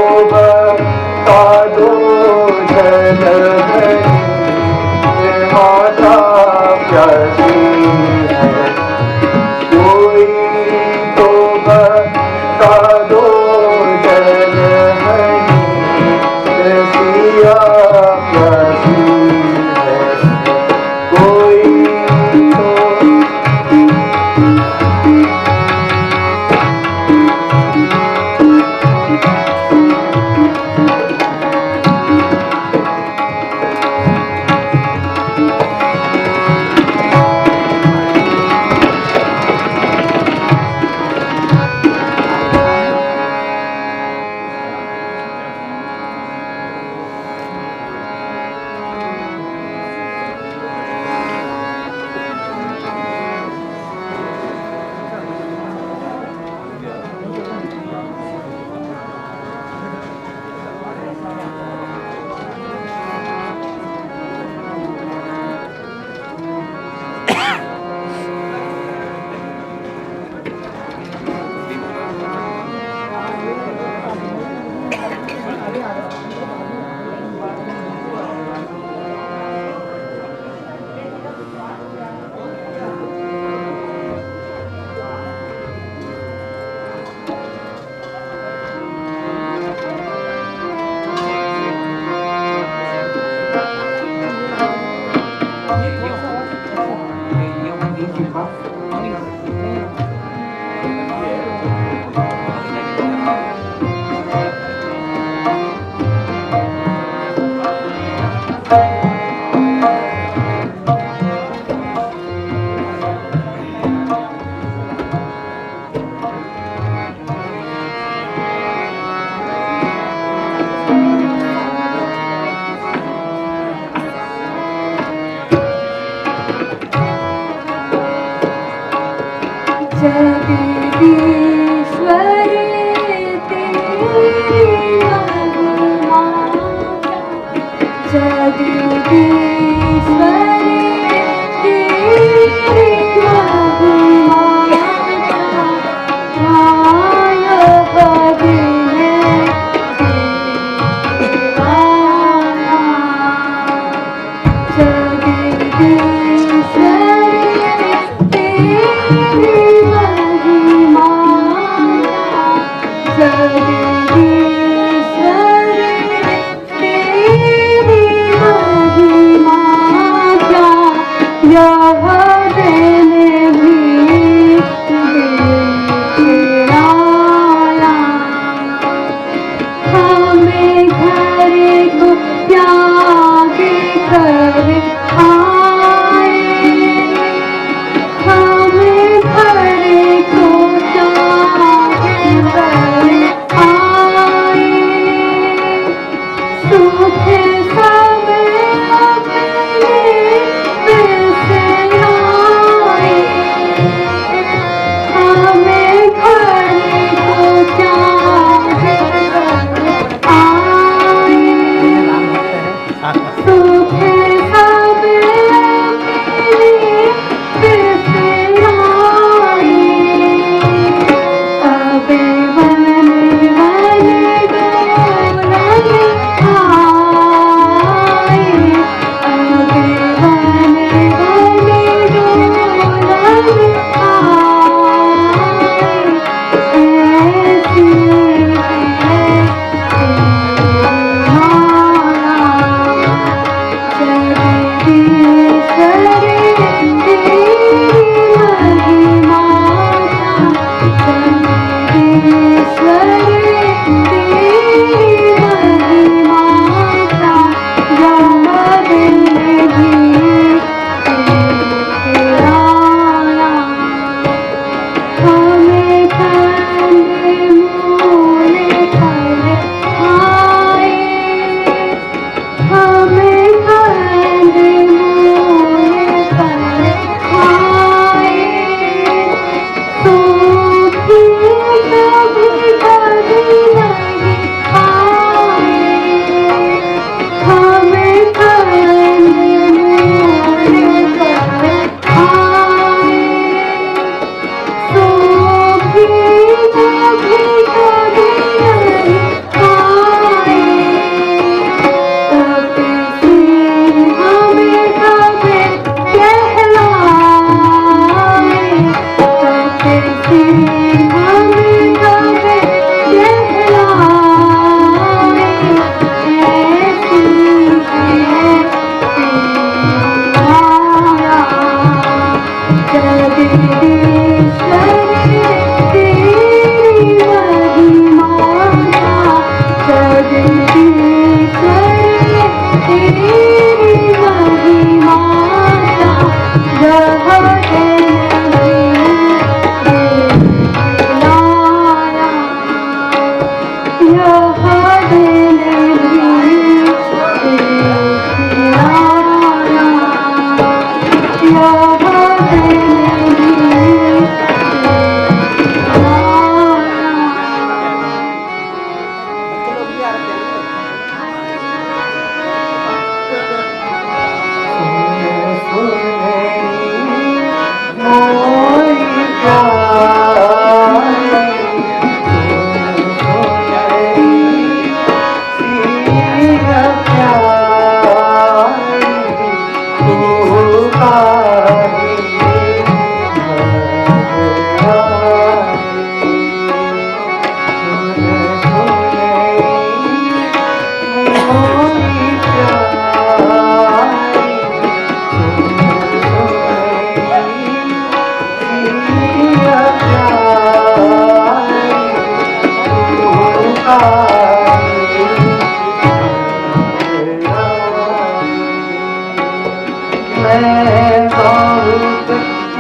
मैं बहुत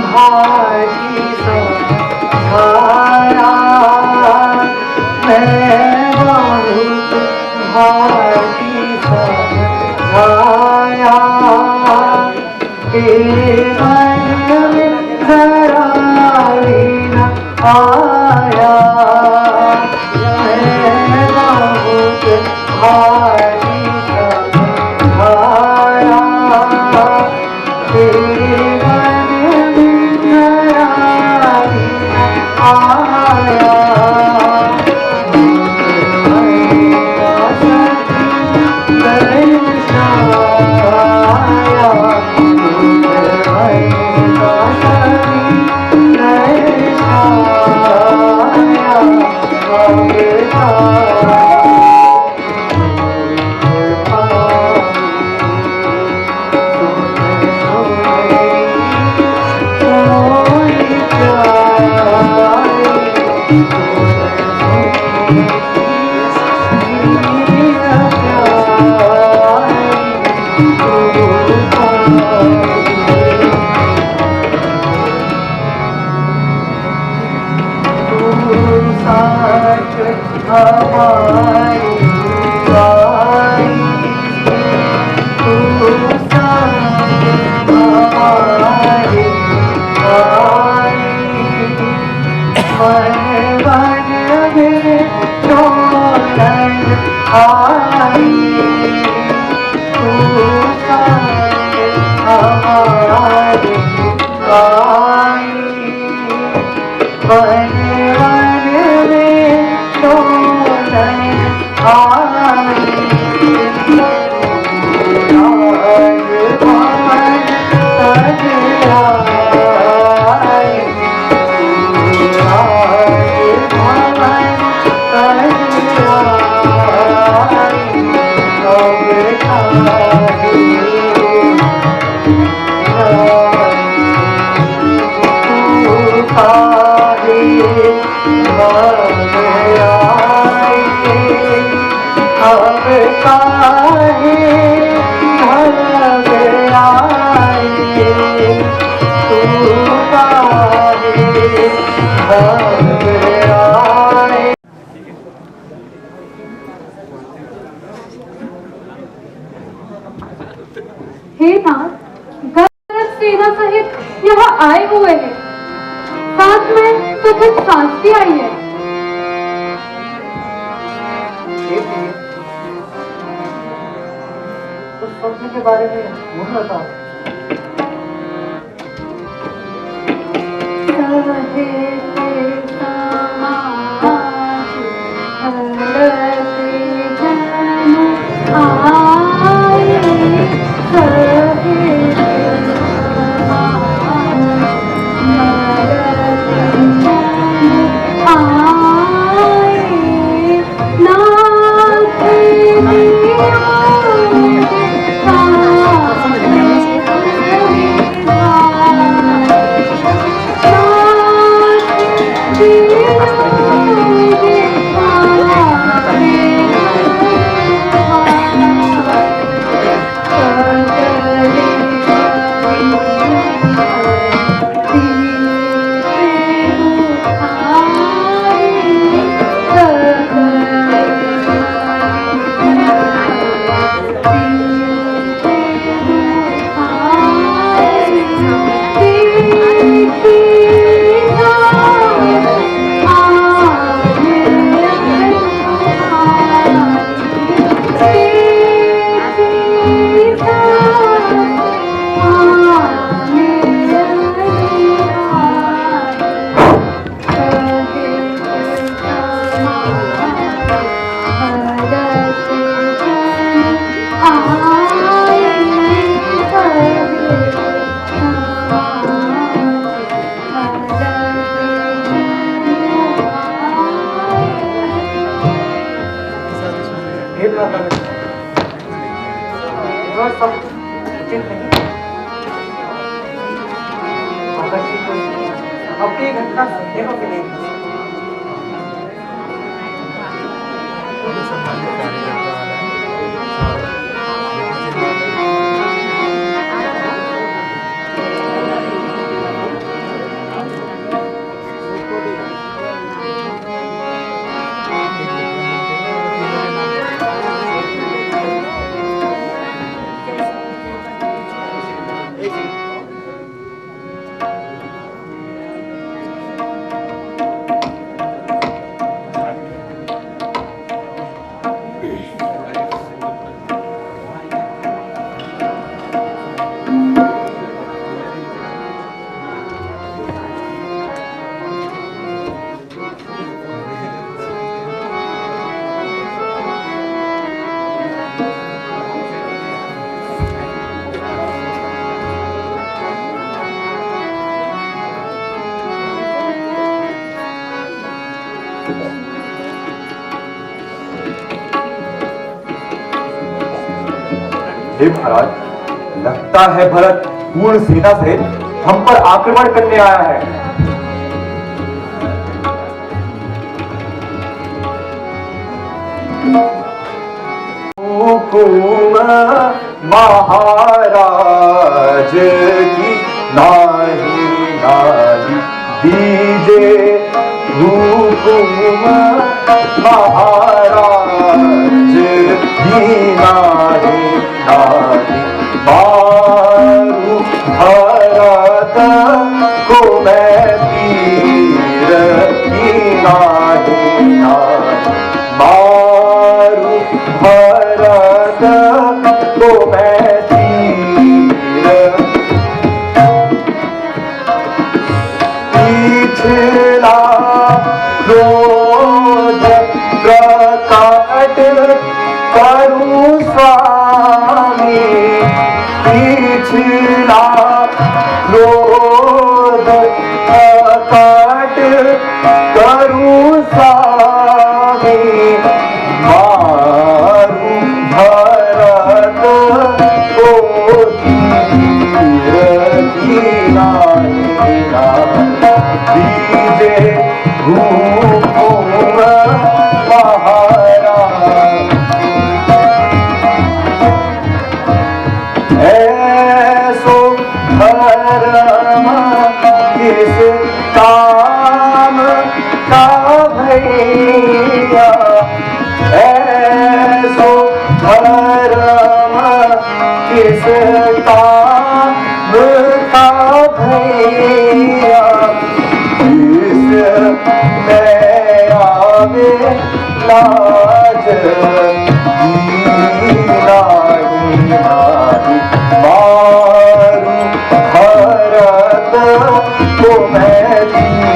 भारी समझाया, मैं बहुत भारी समझाया, तेरे मन में जरा भी न आया, मैं बहुत भारी समझाया, तेरे मन में जरा भी न आया, हे नाथ, गौरव सेना सहित यहाँ आए हुए हैं, साथ में तो कुछ सांस भी आई है। उस स्वप्न के बारे में मुझे बताओ। सब उचित नहीं। अगर कोई अपनी घटना सुनने को मिलेगी हे महाराज, लगता है भरत पूर्ण सेना सहित हम पर आक्रमण करने आया है। हुकुम महाराज की नाही नारी दीजे, हुकुम महाराज की नाही नारी मारू भरत को मैं तीर की नाही नारी मारू भरत को मैं तीर पिछला क्रोध प्रकट करूं स्वामी, पिछला क्रोध प्रकट करूं स्वामी, मारू भरत को तीर की नाही दीजे, हुकुम महाराज। ऐसो धर्म किस काम का भैया, ऐसो धर्म किस काम का भैया, इस में आवे लाज नाही नारी, मारू भरत को मैं तीर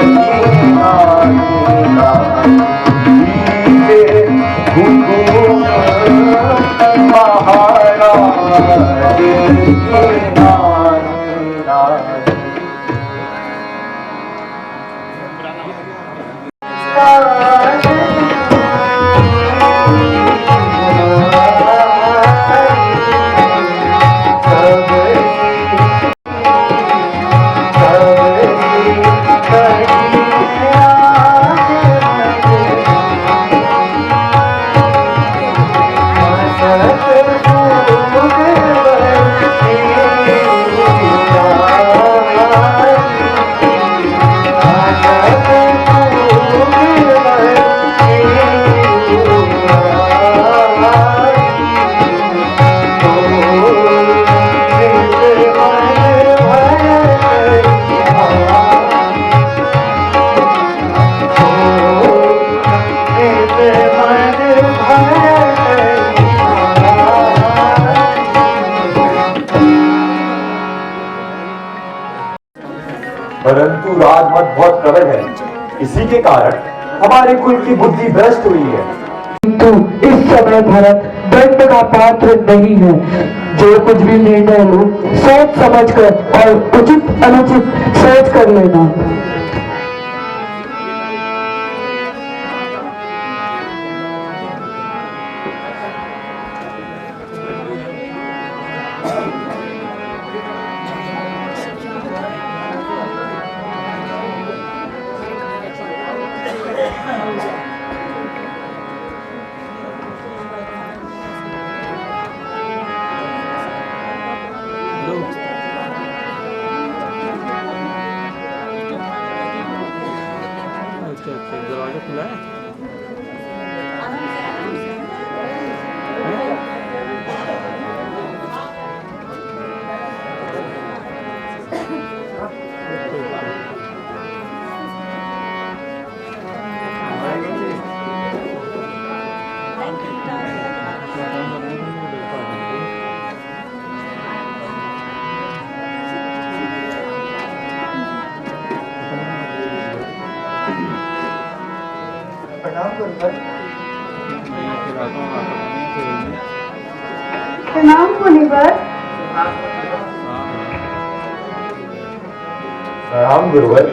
की नाही नारी, हुकुम महाराज की नाही नारी। परंतु राजमत बहुत प्रबल है, इसी के कारण हमारे कुल की बुद्धि भ्रष्ट हुई है। किंतु इस समय भरत दंड का पात्र नहीं है। जो कुछ भी निर्णय लो सोच समझकर और उचित अनुचित सोच कर लेना। दरवाजा खुला है। प्रणाम मुनिवर। प्रणाम गुरुवर।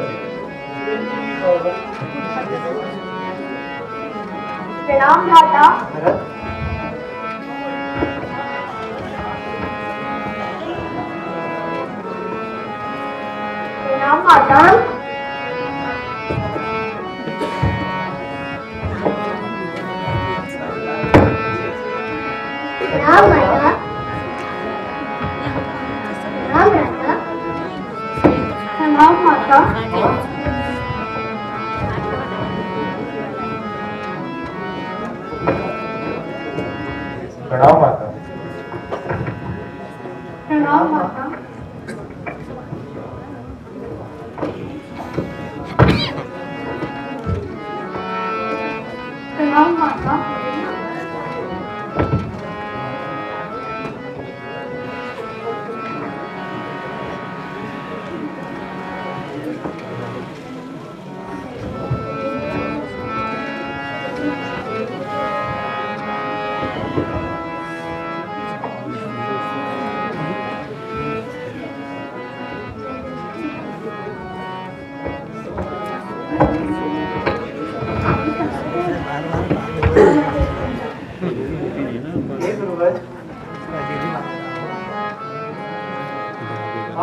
प्रणाम भ्राता। माता। राम माता, राम राजा, राम माता। प्रणाम माता। प्रणाम माता। प्रणाम माता।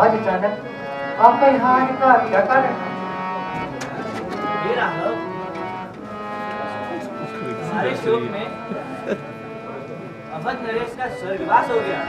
आज अचानक आपका यहाँ आने का क्या कारण है? हमारे शोक में अवध नरेश का स्वर्गवास हो गया।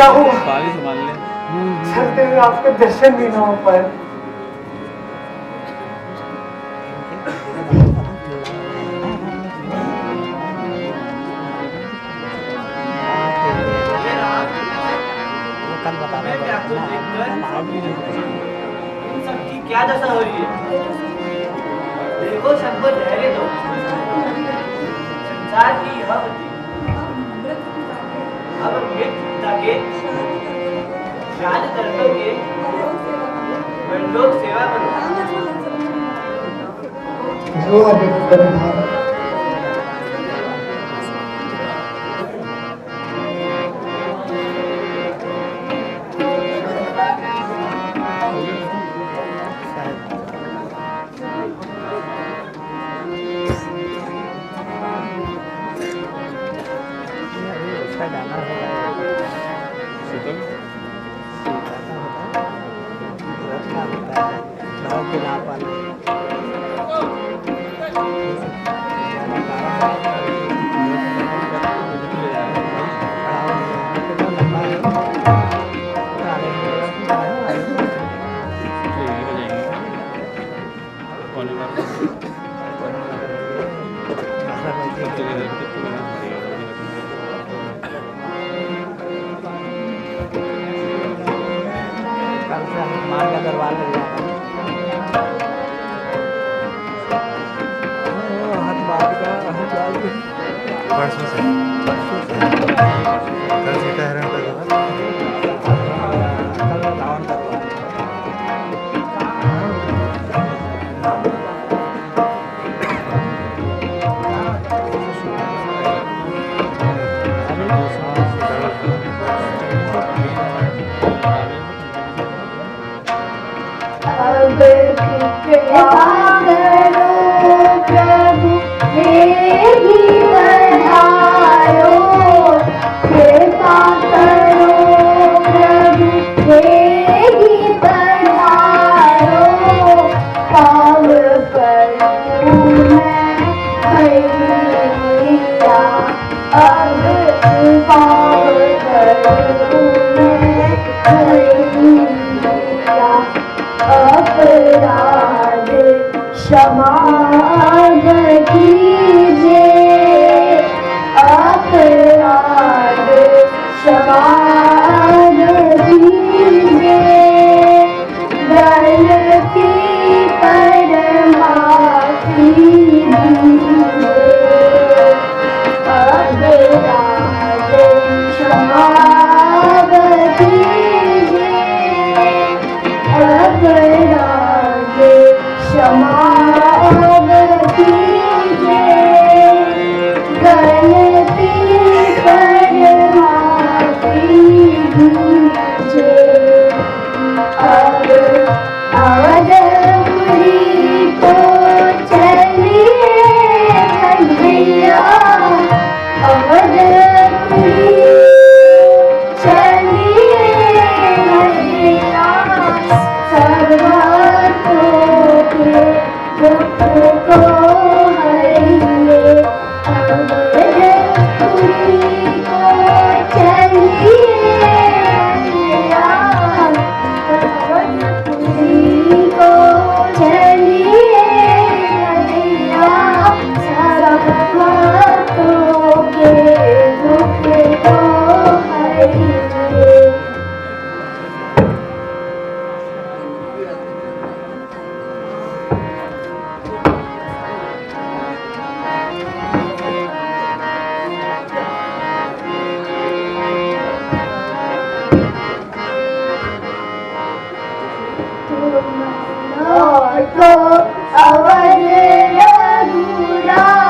क्या हुआ? चलते हुए आपके दर्शन भी ना हो पाए। इन सबकी क्या दशा हो रही है? देखो सबको धैर्य दो। संसार की यह गति अब मृत्यु के श्राद्ध तर्पण के परलोक सेवा करो। जो अधिक परिधान अवध रघुराई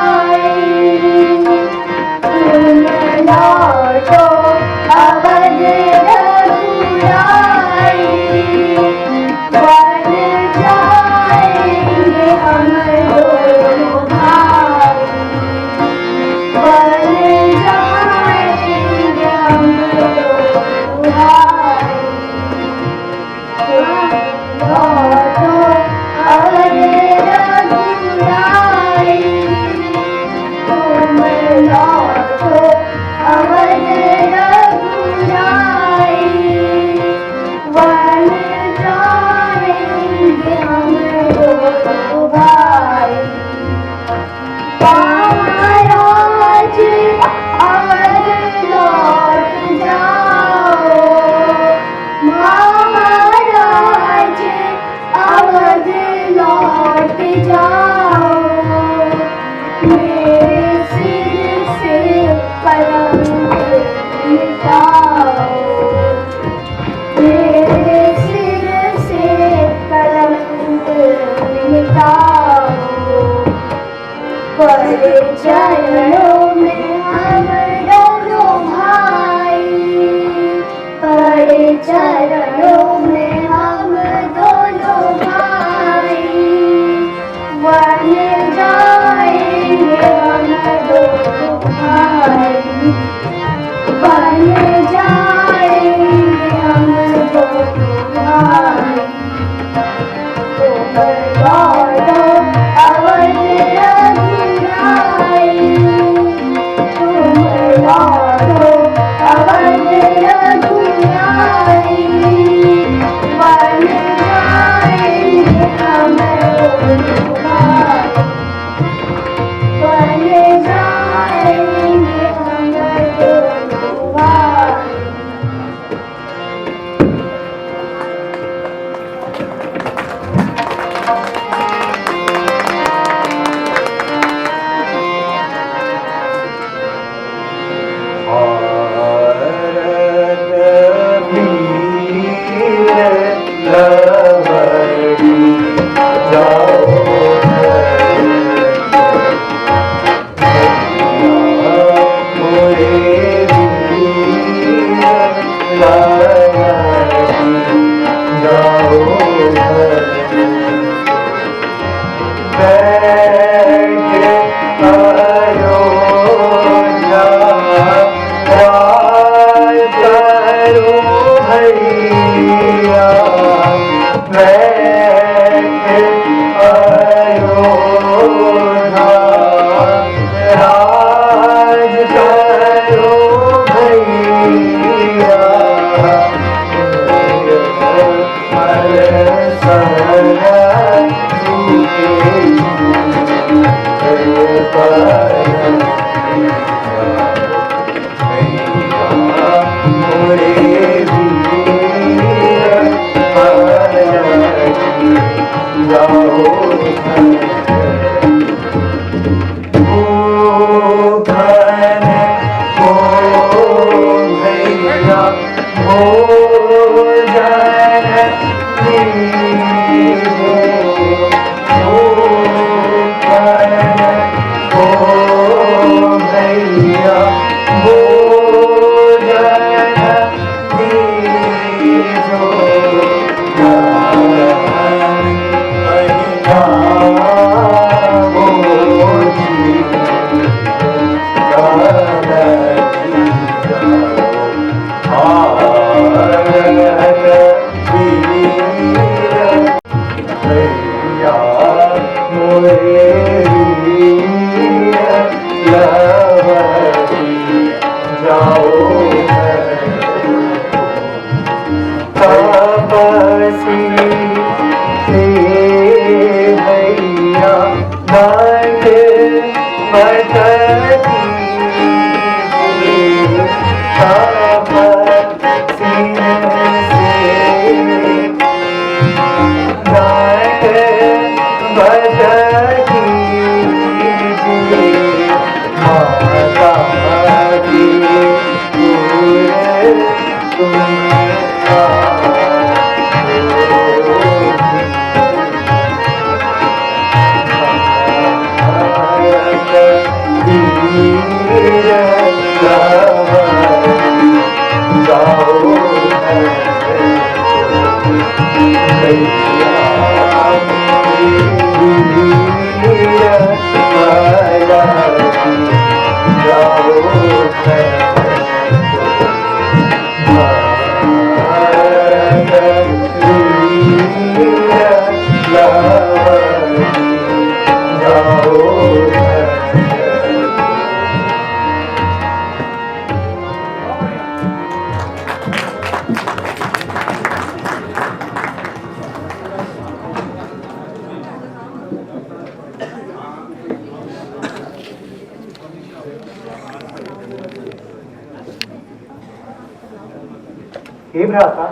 हे भ्राता,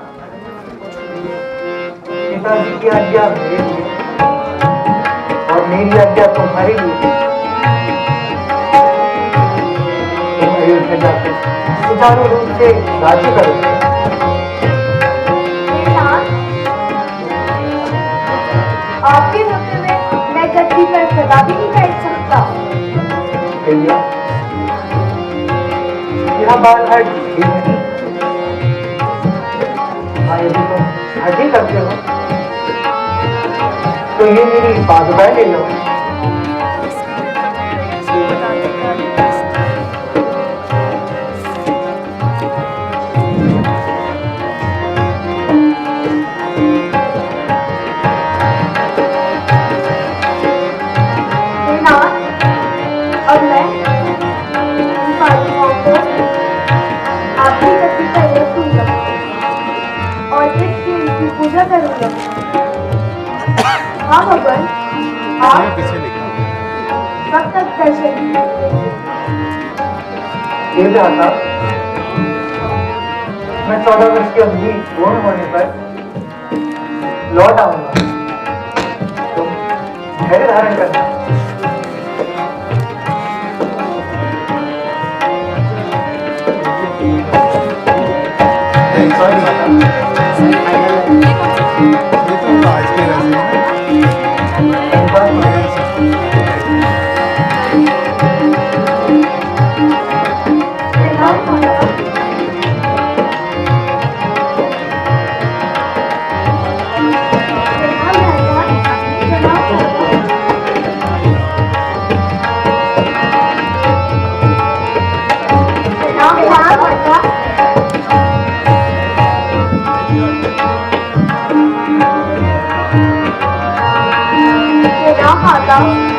पिताजी की आज्ञा मेरे लिए और मेरी आज्ञा तुम्हारे लिए। तुम अयोध्या जाकर सुचारू रूप से राज्य करो। आपके हुक्म में मैं गद्दी पर सदा भी नहीं बैठ सकता। भैया, यह बात है ठीक नहीं। यदि तुम हटी करते हो तो ये मेरी बाजुबाएं ले लो। और मैं आपकी गद्दी पर बैठूंगा और इस पूजा करूंगा। हाँ भगवान, आप कब तक दर्शन देंगे? मैं 14 वर्ष की अवधि पूर्ण होने पर लौट आऊंगा। धैर्य धारण करना। सॉरी ये तो आज के रजे माता